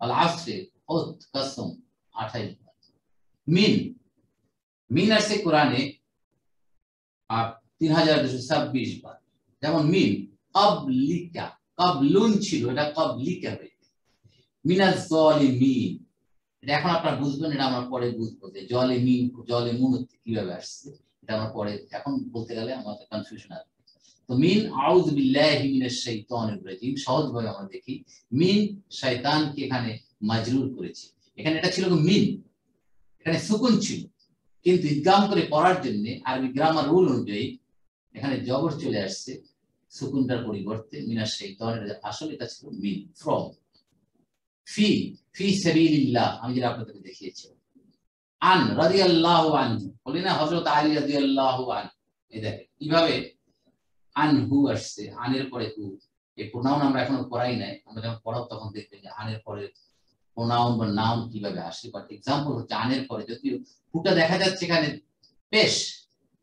আল আসরে ওত কসম 28 বার। মিন, মিন আসছে কোরআনে 3226 বার। যেমন মিন ক্বাবলিকা, ক্বাবলুন ছিল, এটা ক্বাবলিকা হয়ে গেছে। মিনাজ জালিমিন, এটা এখন আপনারা বুঝবেন, এটা আমরা পরে বুঝবো যে জালিমিন, জালিমুন কিভাবে আসছে, এটা আমরা পরে, এখন বলতে গেলে আমাদের কনফিউশন আসবে। তো মিন আউযু বিল্লাহি মিনাশ শাইতানির রাজিম, সহজভাবে আমরা দেখি মিন শয়তানকে এখানে মাজরুর করেছে। এখানে এটা ছিল মিন, এখানে সুকুন ছিল, কিন্তু ইদগাম করে পড়ার জন্য আরবি গ্রামার রুল অনুযায়ী এখানে জবর চলে আসছে সুকুনটার পরিবর্তে মিনাশ শাইতানির, আসলে এটা ছিল মিন, ফ্রম। ফি ফি সাবিলিল্লাহ, আমি যেটা আপনাদেরকে দেখিয়েছি। আন রাদিয়াল্লাহু আনহু, বলি না হযরত আলী রাদিয়াল্লাহু আনহু, এই দেখেন কিভাবে আনহু আসছে, আনের পরে হু। এই প্রোনাউন আমরা এখনো পড়াই নাই, আমরা যখন পড়াবো তখন দেখবেন যে আনের পরে প্রোনাউন বা নাউন কিভাবে আসে। বাট এক্সাম্পল হচ্ছে আনের পরে, যদিও হুটা দেখা যাচ্ছে এখানে পেশ,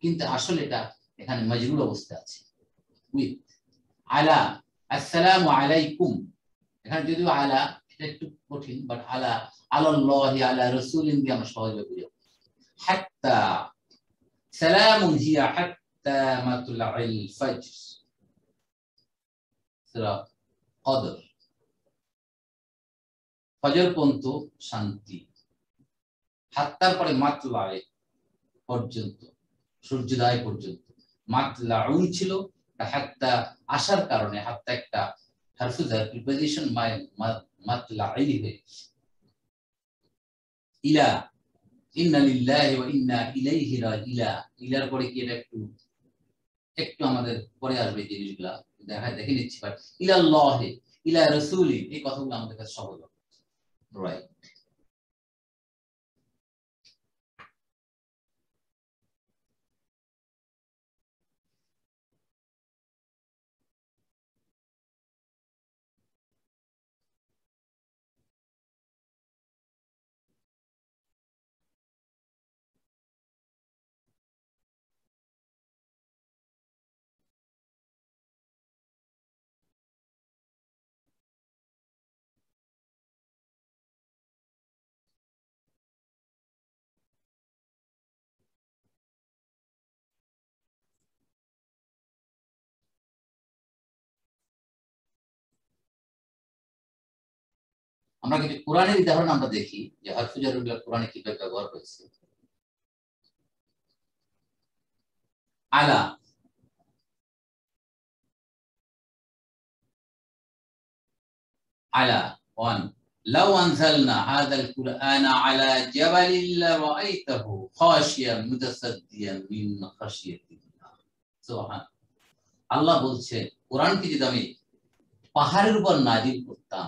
কিন্তু আসলে এটা এখানে মজরুর অবস্থা আছে উইথ। আলা, আসসালামু আলাইকুম, এখানে যদিও আলা এটা একটু কঠিন, বাট আলা, আলাল্লাহি আলা রাসূলিন দিয়ে আমরা সহজভাবে বুঝাবো। হাত্তা, সালামুন হিয়া হাত্তা মাতলাইল ফাজর, সূরা কদর, ফজর পর্যন্ত শান্তি। হাত্তার পরে মাতলায় পর্যন্ত, সূর্যোদয় পর্যন্ত। মাতলাউন ছিল, হাত্তা আসার কারণে হাত্তা একটা হারফু জার প্রিপোজিশন মাতলাই হয়ে। ইলা, ইন্না লিল্লাহি ওয়া ইন্না ইলাইহি রাজিউন, ইলার পরে কি এটা একটু একটু আমাদের পরে আসবে জিনিসগুলা দেখে নিচ্ছি। বাট ইলাল্লাহি, ইলা রাসূলি, এই কথাগুলো আমাদের কাছে সহজ হবে। রাইট। আমরা কিছু কোরআনের উদাহরণ আমরা দেখি যে হরফে জারগুলো কোরআনে কিভাবে ব্যবহার হয়েছে। আলা, আলা ওয়ান, লাউ আনজালনা হাযাল কুরআনা আলা জাবালিন লারাআইতাহু খাশিয়ান মুতাসাদ্দিয়ান মিন খাশিয়াতিল্লাহ। সুবহান আল্লাহ বলছে, কোরআনকে যদি আমি পাহাড়ের উপর নাজিল করতাম,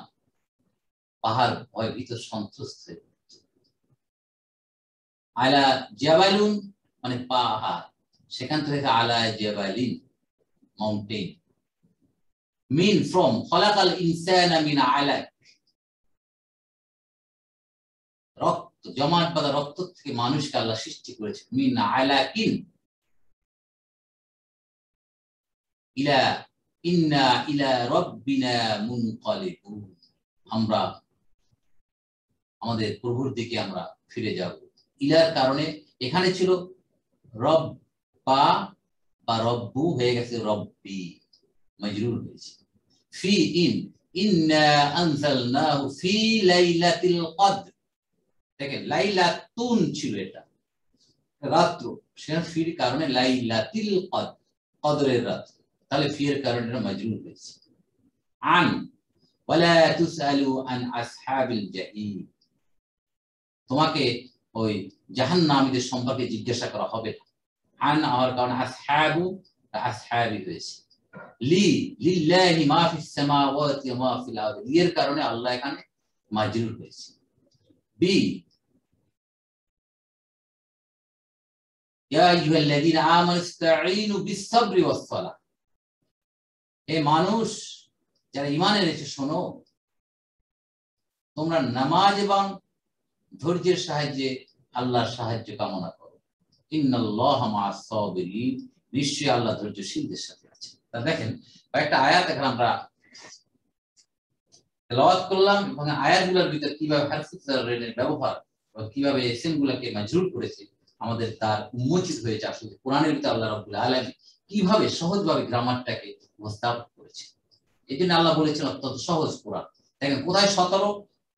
পাহাড় ভয়ভীত সন্ত্রস্ত হয়ে পড়ত। আলা জাবালুন মানে পাহাড়, সেখান থেকে আলা জাবালিন মাউন্টেন। মিন ফ্রম, খলাকাল ইনসানা মিন আলাক, রক্ত জমাট বাঁধা রক্ত থেকে মানুষকে আল্লাহ সৃষ্টি করেছে। মিন আলাকিন, ইলা, ইন্না ইলা রাব্বিনা মুনকালিবুন, আমরা আমাদের প্রভুর দিকে আমরা ফিরে যাব। ইলার কারণে এখানে ছিল রব্বা বা রব্বু, হয়ে গেছে রব্বি, মজরুর হয়েছে। ফি ইন, ইন্না আনজালনাহু ফি লাইলাতিল কদর, দেখেন লাইলাতুন ছিল এটা রাত্র, সেখানে ফির কারণে লাইলাতিল কদর, কদরের রাত, তাহলে ফি এর কারণে এটা মজরুর হয়েছে। আন, ওয়ালা তুসআলু আন আসহাবিল জাহিম, তোমাকে ওই জাহান্নামীদের সম্পর্কে জিজ্ঞাসা করা হবে না। আন হওয়ার কারণে আসহাবু, আসহাবি হয়েছে। লি, লিল্লাহি মা ফিস সামাওয়াতি ওয়া মা ফিল আরদি, এর কারণে আল্লাহ এখানে মাজরুর হয়েছে। বি, ইয়া আইয়ুহাল্লাযীনা আমানু ইসতাঈনু বিস-সাবরি ওয়াস-সালাহ, হে মানুষ যারা ঈমান এনেছে শোনো, তোমরা নামাজ এবং ধৈর্যের সাহায্যে আল্লাহর সাহায্য কামনা করো। ইন্নাল্লাহা মা'আস-সাবিরিন, নিশ্চয়ই আল্লাহ ধৈর্যশীলদের সাথে আছেন। তা দেখেন কয়েকটা আয়াত এখন আমরা তেলাওয়াত করলাম, এবং আয়াতগুলোর ভিতর কিভাবে হারফুল জারের ব্যবহার এবং কিভাবে এসএম গুলোকে মাজরুর করেছে আমাদের তার উন্মোচিত হয়েছে। আসলে কোরআনের ভিতর আল্লাহ রাব্বুল আলামিন কিভাবে সহজভাবে গ্রামারটাকে উপস্থাপন করেছে। এই জন্য আল্লাহ বলেছেন অত্যন্ত সহজ কোরআন। দেখেন কোথায় 17,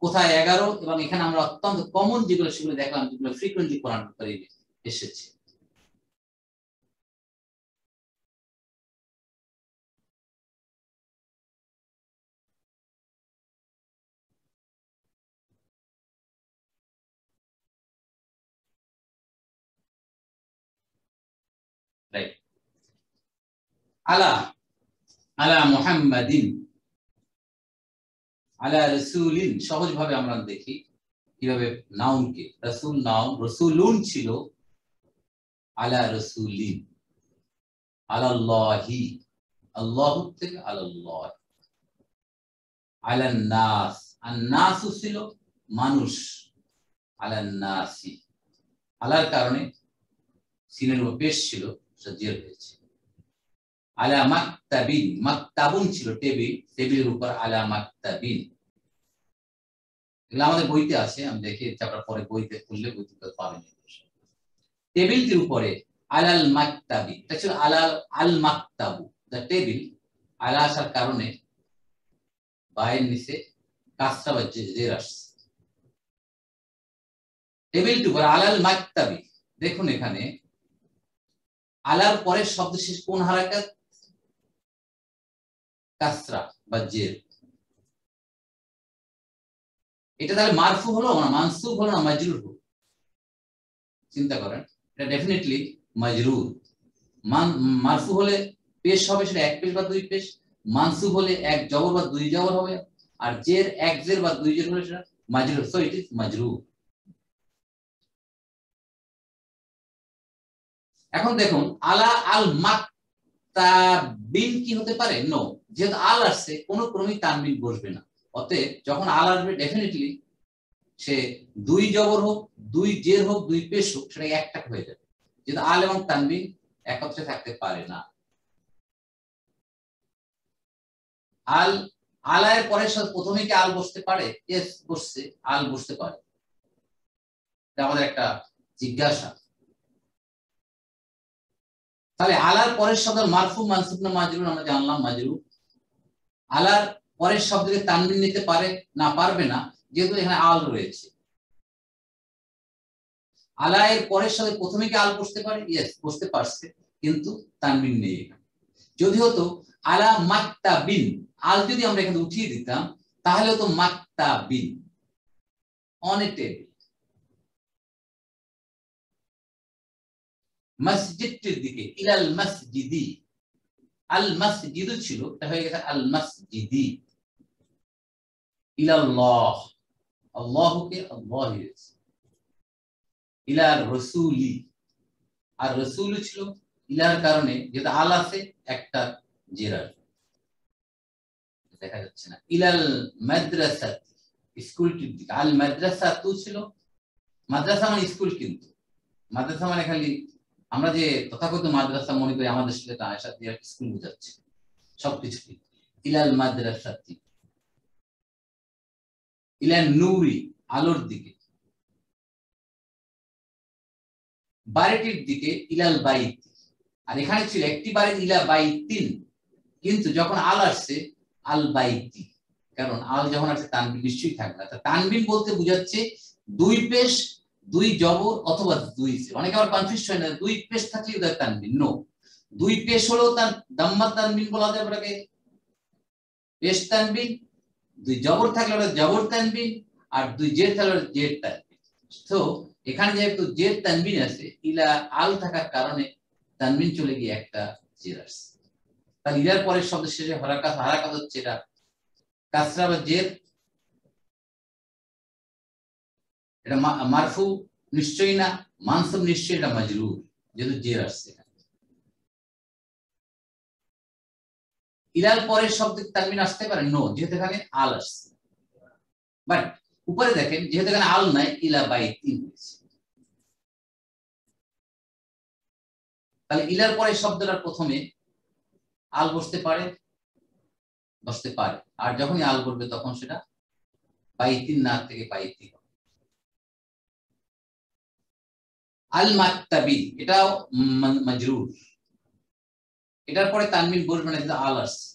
কোথায় 11, এবং এখানে আমরা অত্যন্ত কমন যেগুলো সেগুলো দেখলাম, যেগুলো ফ্রিকোয়েন্টলি কোরআন এসেছে। আলা আলা মুহাম্মাদিন, আলা রাসূলিন, সহজ ভাবে আমরা দেখি কিভাবে নাউনকে, রাসূল নাউন, রাসূলুন ছিল, আলা রাসূলিন, আলাল্লাহি, আল্লাহ থেকে আলাল্লাহ, আলান নাস, আন-নাস ছিল মানুষ, আলান নাসি, আলার কারণে সিনের উপর পেশ ছিল, সেটা জের হয়েছে। আলা মাকতাবিন, মাকতাবুন ছিল টেবিল, টেবিলের উপর আলা মাকতাবিন, এগুলো আমাদের বইতে আছে, আমি দেখি আপনারা পরে বইতে খুললে বইতে পাবেন। টেবিলটির উপরে আলাল মাকতাবি, এটা ছিল আলাল আল মাকতাবু, দ্য টেবিল, আলা আসার কারণে বায়ের নিচে কাসরা বা জের আসছে। টেবিলটির উপর আলাল মাকতাবি, দেখুন এখানে আলার পরের শব্দ শেষ কোন হারাকাত? কাসরা বা জের। এটা তাহলে মারফু হলো না, মানসুব হলো না, মাজরুর হলো? চিন্তা করেন, এটা ডেফিনেটলি মাজরুর। মারফু হলে পেশ হবে সেটা এক পেশ বা দুই পেশ, মানসুব হলে এক জবর বা দুই জবর হবে, আর জের এক জের বা দুই জের হলে সেটা মাজরুর, সো ইট ইজ মাজরুর। এখন দেখুন আলা আল মাকতাবিন কি হতে পারে? নো, যেহেতু আল আসছে কোনো ক্রমেই তানবিন বসবে না, অতএব যখন আল আসবে ডেফিনেটলি সে দুই জবর হোক, দুই জের হোক, দুই পেশ হোক, সেটা একটা হয়ে যাবে, যেহেতু আল এবং তানবিন একত্রে থাকতে পারে না। আল, আলায়ের পরের সাথে প্রথমে কি আল বসতে পারে? ইয়েস, বসছে, আল বসতে পারে, এটা আমাদের একটা জিজ্ঞাসা। তাহলে আলার পরের শব্দ মারফু, মানসুব না মাজরুর? আমরা জানলাম মাজরুর। আলার পরের শব্দকে তানবিন নিতে পারে না, পারবে না, যেহেতু এখানে আল রয়েছে। আলায়ের পরের সাথে প্রথমে কি আল বসতে পারে? ইয়েস, বসতে পারছে, কিন্তু তানবিন নেই এখানে। যদি হতো আলা মাকতাবিন, আল যদি আমরা এখানে উঠিয়ে দিতাম তাহলে হতো মাকতাবিন, অন এ টেবিল। মসজিদটির দিকে, ইলাল মসজিদি, আল মসজিদু ছিল, এটা হয়ে গেছে আল মসজিদি। ইলাল্লাহ, আল্লাহকে আল্লাহ, ইলার রাসূলি, আর রাসূল ছিল ইলার কারণে, যেটা আল আছে একটা জের আসবে, দেখা যাচ্ছে না। ইলাল মাদ্রাসাত, স্কুলটির দিকে, আল মাদ্রাসাতু ছিল, মাদ্রাসা মানে স্কুল, কিন্তু মাদ্রাসা মানে খালি আমরা যে তথাকথিত মাদ্রাসা মনে করি আমাদের সাথে আয়সা দিয়ে স্কুল বোঝাচ্ছে, সবকিছু। ইলাল মাদ্রাসাতি, ইলান নূরি, আলোর দিকে, বাড়িটির দিকে, ইলাল বাইত, আর এখানে ছিল একটি বাড়ি ইলা বাইতিন, কিন্তু যখন আল আসছে আল বাইতি, কারণ আল যখন আসছে তানবিন নিশ্চয়ই থাকবে না। তানবিন বলতে বোঝাচ্ছে দুই পেশ, দুই জবর অথবা দুই জের। অনেকে আবার কনফিউজ হয় না, দুই পেশ থাকলে ওদের তানবিন, নো, দুই পেশ হলেও তার দাম্মা তানবিন বলা যায় ওটাকে, পেশ তানবিন। দুই জবর থাকলে ওটা জবর তানবিন, আর দুই জের থাকলে ওটা জের তানবিন। তো এখানে যেহেতু জের তানবিন আছে, ইলা আল থাকার কারণে তানবিন চলে গিয়ে একটা জের আসছে। তাহলে ইলার পরের শব্দ শেষে হারাকাত, হারাকাত হচ্ছে এটা কাসরা বা জের, এটা মারফু নিশ্চয়ই না, মানসুব নিশ্চয়ই, এটা মাজরুর, যেহেতু জের আসছে। ইলার পরের শব্দে তানবিন আসতে পারে? নো, যেহেতু এখানে আল আসছে। বাট উপরে দেখেন, যেহেতু এখানে আল নাই, ইলা বাইতিন হয়েছে। তাহলে ইলার পরের শব্দটার প্রথমে আল বসতে পারে, বসতে পারে, আর যখনই আল করবে তখন সেটা বাইতিন না থেকে বাইতি হবে। আল মাকতাবি, এটাও মাজরুর, এটার পরে তানবিন বসবে না, কিন্তু আল আসছে।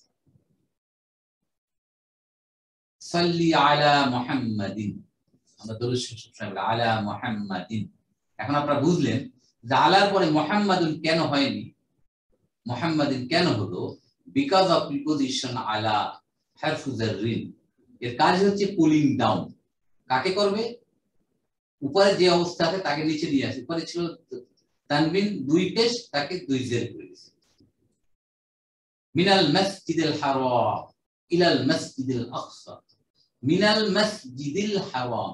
সাল্লি আলা মুহাম্মাদিন, আমরা দরুদ শরীফ সবসময় বলি আলা মুহাম্মাদিন। এখন আপনারা বুঝলেন যে আলার পরে মুহাম্মাদুন কেন হয়নি, মুহাম্মাদিন কেন হলো? বিকজ অফ প্রিপোজিশন আলা হারফু জাররিন। এর কাজ হচ্ছে পুলিং ডাউন। কাকে করবে? উপরে যে অবস্থা আছে তাকে নিচে নিয়ে আসে। উপরে ছিল তানবিন দুই পেশ, তাকে দুই জের করে দিয়েছে। মিনাল মাসজিদিল হারাম ইলাল মাসজিদিল আকসা, মিনাল মাসজিদিল হারাম,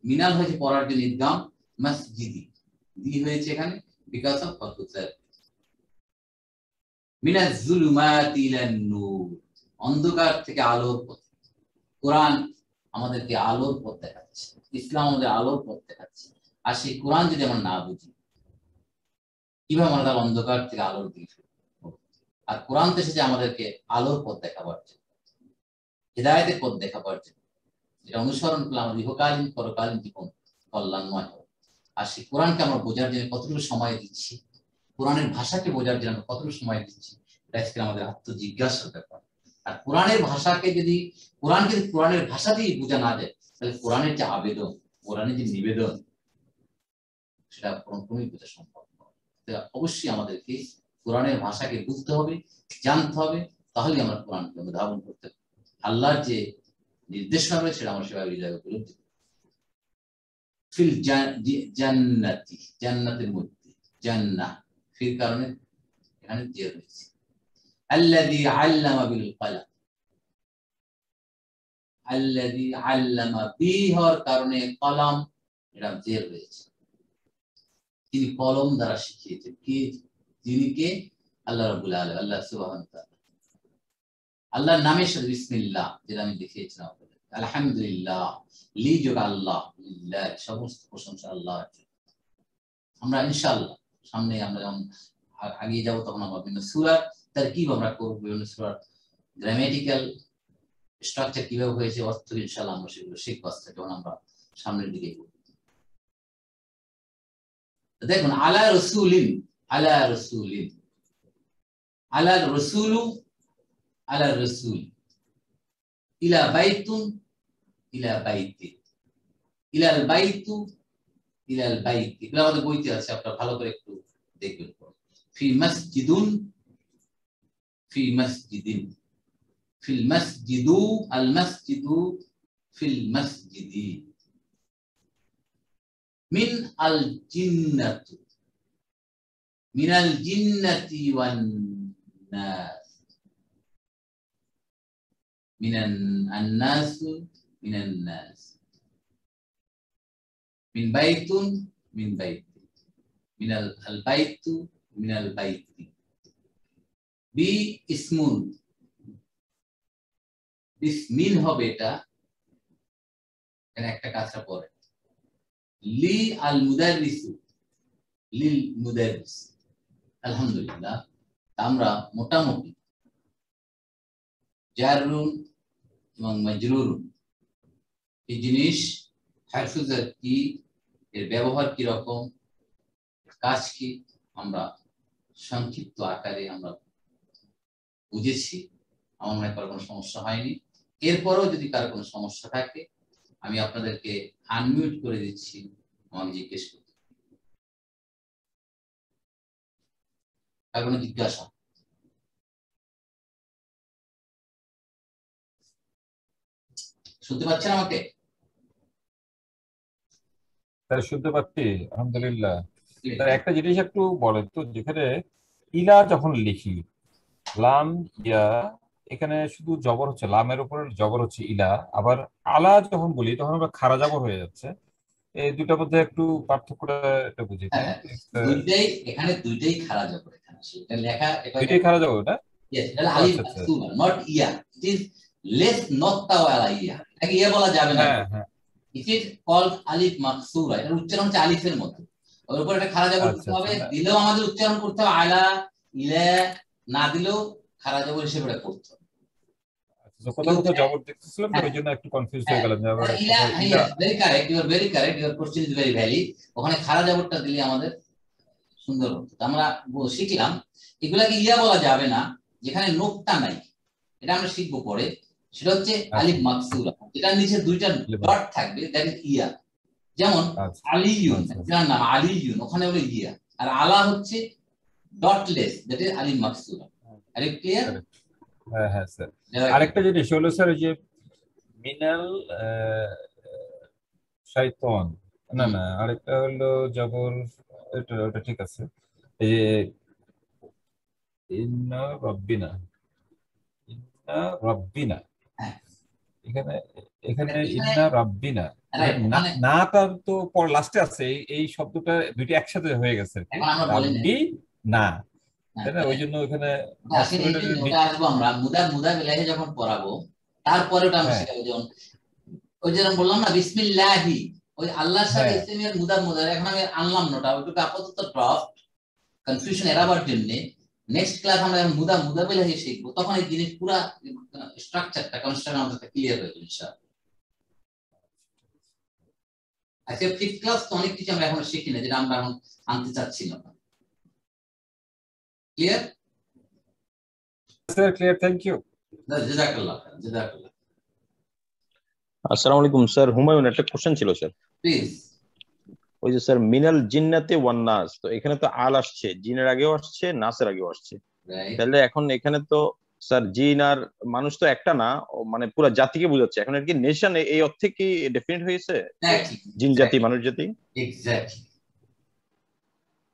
মিনাল হয়েছে পড়ার জন্য ইদগাম, মসজিদি দি হয়েছে এখানে বিকজ অফ ফতুসার। মিনাজ যুলুমাতি ইলান নূর, অন্ধকার থেকে আলোর পথে। কোরআন আমাদেরকে আলোর পথ দেখাচ্ছে, ইসলাম আমাদের আলোর পথ দেখাচ্ছে। আর সেই কোরআন যদি আমরা না বুঝি, কিভাবে আমরা তার অন্ধকার থেকে আলোর দিকে ফিরব? আর কোরআন তো এসেছে আমাদেরকে আলোর পথ দেখাবার জন্য, হিদায়াতের পথ দেখাবার জন্য। এটা অনুসরণ করলে আমার ইহকালীন পরকালীন জীবন কল্যাণময় হবে। আর সেই কোরআনকে আমরা বোঝার জন্য কতটুকু সময় দিচ্ছি, কোরআনের ভাষাকে বোঝার জন্য আমরা কতটুকু সময় দিচ্ছি, এটা আজকে আমাদের আত্মজিজ্ঞাসার ব্যাপার। আর কোরআনের ভাষাকে যদি কোরআনের ভাষা দিয়ে বোঝা না যায়, তাহলে কোরআনের যে আবেদন, কোরআনের যে নিবেদন, সেটা কোনোই বোঝা সম্ভব নয়। অবশ্যই আমাদেরকে কোরআনের ভাষাকে বুঝতে হবে, জানতে হবে, তাহলে আমরা কোরআনকে অনুধাবন করতে হবে। আল্লাহর যে নির্দেশনা রয়েছে সেটা আমরা সেভাবে হৃদয়ে উপলব্ধি করব। ফিল জান্নাতি, জান্নাতের মধ্যে, জান্নাহ ফির কারণে এখানে জের রয়েছে। আল্লাযী আল্লামা বিল কলম, আল্লাযী আল্লামা বি হওয়ার কারণে কলম এটা জের রয়েছে। তিনি কলম দ্বারা শিখিয়েছেন। কে? যিনি কে? আল্লাহ রাব্বুল আলামিন, আল্লাহ সুবহানাহু ওয়া তাআলা। আল্লাহর নামের সাথে বিসমিল্লাহ, যেটা আমি দেখিয়েছিলাম, আলহামদুলিল্লাহ, লি যোগ আল্লাহ, লিল্লাহ, সমস্ত প্রশংসা আল্লাহ। আমরা ইনশাআল্লাহ সামনে আমরা যখন আগিয়ে যাব, তখন আমরা বিভিন্ন সূরার তারকিব আমরা করব, বিভিন্ন সূরার গ্রামাটিক্যাল স্ট্রাকচার কিভাবে হয়েছে, অর্থ ইনশাআল্লাহ আমরা সেগুলো শিখব আস্তে যখন আমরা সামনের দিকে এগোব। দেখুন, আলা রাসূলিন, আলা রাসূলিন, আলা রাসূলু, আলা রাসূল, ইলা বাইতুন, ইলা বাইতি, ইলাল বাইতু, ইলাল বাইতি। এগুলো আমাদের বইতে আছে, আপনারা ভালো করে একটু দেখবেন। ফি মসজিদুন, ফি মসজিদিন, ফিল মসজিদু, আল মসজিদু, ফিল মসজিদি, মিন আল জিন্নাতু, মিনাল জিন্নাতি ওয়ান নাস, মিনান আন্নাসু, মিনান নাস, মিন বাইতুন, মিন বাইতি, মিনাল আল বাইতু, মিনাল বাইতি, বি ইসমুন, বিসমিন হবে এটা, এখানে একটা কাজটা পড়ে, লি আল মুদাররিসু, লিল মুদাররিস। আলহামদুলিল্লাহ, আমরা মোটামুটি জারুন এবং মাজরুরুন এই জিনিস, হারফে জার কি, এর ব্যবহার কি রকম, কাজ কি, আমরা সংক্ষিপ্ত আকারে আমরা বুঝেছি। আমার মনে করার কোনো সমস্যা হয়নি। এরপরেও যদি কারো কোনো সমস্যা থাকে, আমি আপনাদেরকে আনমিউট করে দিচ্ছি, আমাকে জিজ্ঞেস করতে। আর কোনো জিজ্ঞাসা? শুনতে পাচ্ছেন আমাকে? স্যার শুনতে পাচ্ছি, আলহামদুলিল্লাহ। স্যার একটা জিনিস একটু বলেন তো, যেখানে ইলা যখন লিখি, লাম ইয়া, এখানে শুধু জবর হচ্ছে, লামের উপর জবর হচ্ছে ইলা, আবার আলা যখন বলি তখন আমরা খাড়া জবর হয়ে যাচ্ছে। এই দুটার মধ্যে একটু পার্থক্যটা এটা বুঝি তো। দুইটাই এখানে, দুইটাই খাড়া জবর এখানে আসলে। এটা লেখা, এটা দুইটাই খাড়া জবর না? yes, এটা আলিফ মাকসুর, নট ইয়া। ইট ইজ লেস নট তাওয়ালা ইয়া, এটাকে ইয়া বলা যাবে না। হ্যাঁ হ্যাঁ, ইট ইজ কল্ড আলিফ মাকসুরা। এর উচ্চারণ হচ্ছে আলিফের মতো, ওর উপর একটা খাড়া জবর করতে হবে। দিলেও আমাদের উচ্চারণ করতে হবে আলা, ইলা, না দিলেও খাড়া জবর হিসেবে এটা করতে হবে। কোথাও কোথাও জবর দেখতেছিলাম তো, ওই জন্য একটু কনফিউজ হয়ে গেলাম যে আবার ইলা। Very correct, you are very correct, your question is very valid. ওখানে খাড়া জবরটা দিলে আমাদের সুন্দর হতো। আমরা শিখলাম এগুলাকে ইয়া বলা যাবে না যেখানে নোকতা নাই, এটা আমরা শিখবো পরে। সেটা হচ্ছে আলিফ মাকসুরা, যেটার নিচে দুইটা ডট থাকবে, দ্যাট ইজ ইয়া। যেমন আলিয়ুন, যার নাম আলিয়ুন, ওখানে হলো ইয়া। আর আলা হচ্ছে ডটলেস, that is Alif Maksura. R clear? হ্যাঁ হ্যাঁ স্যার। আরেকটা জিনিস হলো স্যার, ওই যে মিনাল শাইতান, না না, আরেকটা হলো জবর, ওটা ঠিক আছে। এই যে ইন্না রাব্বিনা, ইন্না রাব্বিনা, হ্যাঁ এখানে এখানে এখানে ইন্না রাব্বিনা, রাইট। এখানে এখানে নাটা তো পর লাস্টে আছে, এই শব্দটা দুইটা একসাথে হয়ে গেছে আর কি, এখন আমরা বলি না, রাব্বি না, হ্যাঁ তাই না? ওই জন্য এখানে আসেন এই জন্য মফউলের ওটা আসবো আমরা মুদা বিলাহি যখন পড়াবো, তারপরে ওটা আমরা হ্যাঁ শিখাবো। যেমন ওই যেরকম বললাম না বিসমিল্লাহি, ওই আল্লাহর সাথে হ্যাঁ ইসলামের মুদা এখন আমি আনলাম না ওটা, ওইটুকু আপাতত ড্রপ, কনফিউশন এড়াবার জন্য। নেক্সট ক্লাস আমরা যখন মুদা বিলাহি শিখবো, তখন এই জিনিস পুরা স্ট্রাকচারটা কনস্ট্রাকশন আমাদের ক্লিয়ার হয়ে যাবে ইনশাআল্লাহ। আজকে ফিফথ ক্লাস তো অনেক কিছু আমরা এখনো শিখি না, যেটা আমরা এখন আনতে চাচ্ছিলাম। Clear? Sir clear, thank you. জাযাকাল্লাহ খাইর, জাযাকাল্লাহ। আসসালামু আলাইকুম স্যার। হুমায়ুন, একটা কোশ্চেন ছিল স্যার। প্লিজ। ওই যে স্যার মিনাল জিন্নাতে ওয়ান নাস, তো এখানে তো আল আসছে, জিনের আগেও আসছে, নাসের আগেও আসছে। রাইট। তাহলে এখন এখানে তো স্যার জিন আর মানুষ তো একটা না, মানে পুরো জাতিকে বোঝাচ্ছে। এখন আর কি নেশন এই অর্থে কি ডেফিনেট হয়েছে জিন জাতি মানুষ জাতি? এক্স্যাক্টলি,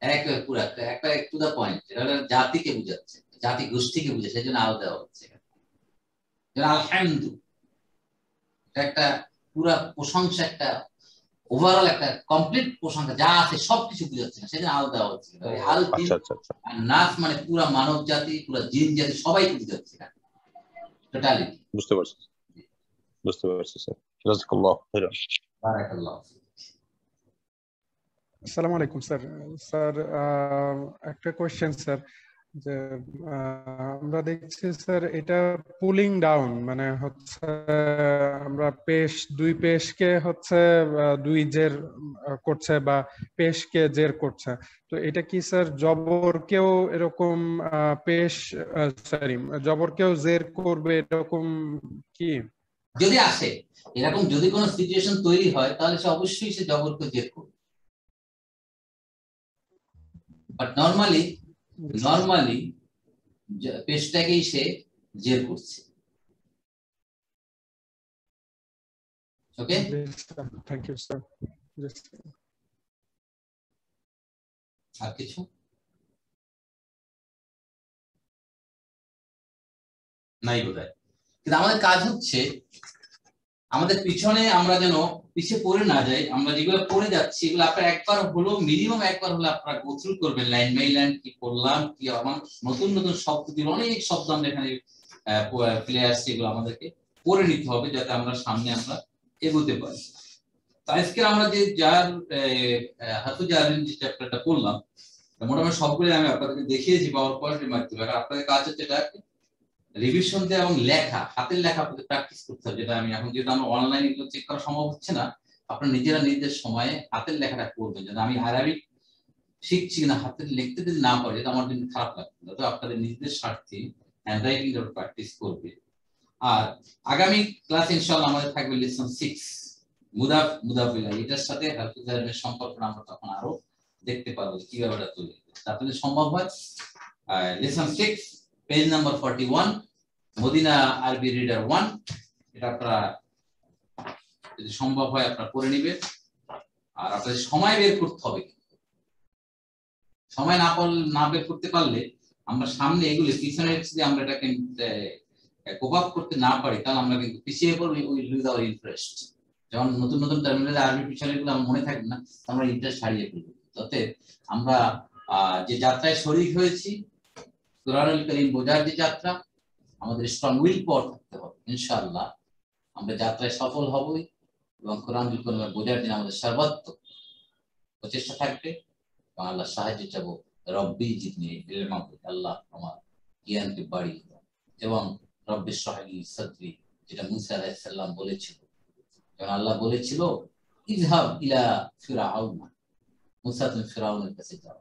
একেবারে পুরো একটা টু দা পয়েন্ট। এটা হলো জাতিকে বোঝাচ্ছে, জাতি গোষ্ঠীকে বোঝাচ্ছে, এই জন্য আল দেওয়া হচ্ছে। যেমন আলহামদু, এটা একটা পুরা প্রশংসা, একটা ওভারঅল একটা কমপ্লিট প্রশংসা, যা আছে সবকিছু বোঝাচ্ছে না, সেজন্য আল দেওয়া হচ্ছে। আল জিন আচ্ছা আচ্ছা আচ্ছা, আর নাস মানে পুরা মানব জাতি, পুরা জিন জাতি, সবাইকে বোঝাচ্ছে টোটালিটি। বুঝতে পারছি, বুঝতে পারছি স্যার। জাযাকাল্লাহু খাইরান। বারাকাল্লাহ। আসসালামু আলাইকুম স্যার। স্যার একটা কোয়েশ্চেন স্যার, যে আমরা দেখছি স্যার এটা পুলিং ডাউন, মানে হচ্ছে আমরা দুই পেশকে হচ্ছে দুই জের করছে বা পেশকে জের করছে, তো এটা কি স্যার জবরকেও এরকম পেশ সরি জবরকেও জের করবে এরকম কি? যদি আসে এরকম, যদি কোনো সিচুয়েশন তৈরি হয়, তাহলে সে অবশ্যই সে জবরকে জের করবে। বাট নরমালি পেশটাকেই সে জের করছে। ওকে, থ্যাংক ইউ স্যার। আর কিছু নাই বোধহয়। কিন্তু আমাদের কাজ হচ্ছে, আমাদের পিছনে আমরা যেন পিছিয়ে পড়ে না যাই। আমরা যেগুলো পড়ে যাচ্ছি, এগুলো আপনার একবার হলো, মিনিমাম একবার হলো আপনারা গো থ্রু করবেন, লাইন বাই লাইন কি পড়লাম, কি আমার নতুন নতুন শব্দ দিল, অনেক শব্দ আমরা এখানে প্লে আসছে, এগুলো আমাদেরকে পড়ে নিতে হবে, যাতে আমরা সামনে আমরা এগোতে পারি। আজকে আমরা যে যার হাতু জারিন যে চ্যাপ্টারটা পড়লাম, মোটামুটি সবগুলো আমি আপনাদেরকে দেখিয়েছি পাওয়ার পয়েন্টের মাধ্যমে। আপনাদের কাজ হচ্ছে এটা রিভিশন দেওয়া এবং লেখা, হাতের লেখা আপনাদের প্র্যাকটিস করতে হবে। যেটা আমি এখন, যেহেতু আমরা অনলাইনে এগুলো চেক করা সম্ভব হচ্ছে না, আপনারা নিজেরা নিজেদের সময়ে হাতের লেখাটা করবেন। যেন আমি আরবিক শিখছি না, হাতের লিখতে যদি না পারি, এটা আমার জন্য খারাপ লাগবে। তো আপনাদের নিজেদের স্বার্থে হ্যান্ডরাইটিং এর প্র্যাকটিস করবে। আর আগামী ক্লাস ইনশাআল্লাহ আমাদের থাকবে লেসন 6 মুদাফিলা। এটার সাথে হাফিজারের সম্পর্কটা আমরা তখন আরো দেখতে পারবো কিভাবে এটা তৈরি করতে। আপনাদের সম্ভব হয় লেসন 6 পেজ নাম্বার 41, মদিনা আরবি রিডার 1, এটা আপনারা যদি সম্ভব হয় আপনারা পড়ে নেবেন। আর আপনাদের সময় বের করতে হবে, সময় না বের করতে পারলে আমরা সামনে এগুলো পিছনে যদি আমরা এটাকে কোপ আপ করতে না পারি, তাহলে আমরা কিন্তু পিছিয়ে পড়ব, উই লুজ আওয়ার ইন্টারেস্ট। যেমন নতুন নতুন টার্মিনালে আরবি পিছনে এগুলো আমার মনে থাকবে না, আমরা ইন্টারেস্ট হারিয়ে ফেলবো। যাতে আমরা যে যাত্রায় শরীক হয়েছি, কুরআনুল কারীম বোঝার যে যাত্রা, আমাদের স্ট্রং উইল পাওয়ার থাকতে হবে। ইনশাআল্লাহ আমরা যাত্রায় সফল হবই, এবং কুরআনুল কারীম বোঝার জন্য আমাদের সর্বাত্মক প্রচেষ্টা থাকবে, এবং আল্লাহ সাহায্য চাবো। রব্বি জিদনি ইলমা, আল্লাহ আমার জ্ঞানকে বাড়িয়ে দাও। এবং রব্বি ইশরাহ লি সাদরি, যেটা মুসা আলাইহিস সালাম বলেছিল, যখন আল্লাহ বলেছিল ইযহাব ইলা ফিরআউন, মুসা তুমি ফিরআউনের কাছে যাও,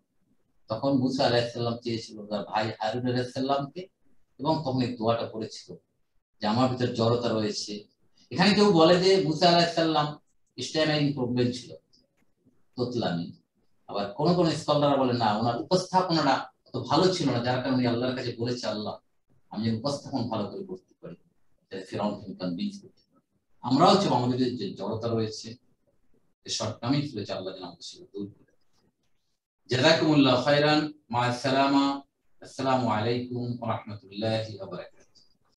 তখন মুসা আলাইহিস সালাম চেয়েছিল তার ভাই হারুন আলাইহিস সালামকে, এবং তখন এই দোয়াটা করেছিল যে আমার ভিতর জড়তা রয়েছে। এখানে কেউ বলে যে মুসা আলাইহিস সালাম স্ট্যামারিং প্রবলেম ছিল, তোতলামি। আবার কোন কোন স্কলাররা বলে না, ওনার উপস্থাপনাটা তো ভালো ছিল না, যার কারণে আল্লাহর কাছে বলেছে আল্লাহ আমি উপস্থাপন ভালো করে করতে পারি, ফিরআউনকে কনভিন্স করতে পারি। আমরাও চাই আমাদের যে জড়তা রয়েছে, যে শর্টকামিংস রয়েছে, আল্লাহ যেন আমাদের সেটা দূর করে। জাযাকুমুল্লাহ খাইরান, মা আসসালামা, আসসালামু আলাইকুম ওয়া রাহমাতুল্লাহি ওয়া বারাকাতুহু।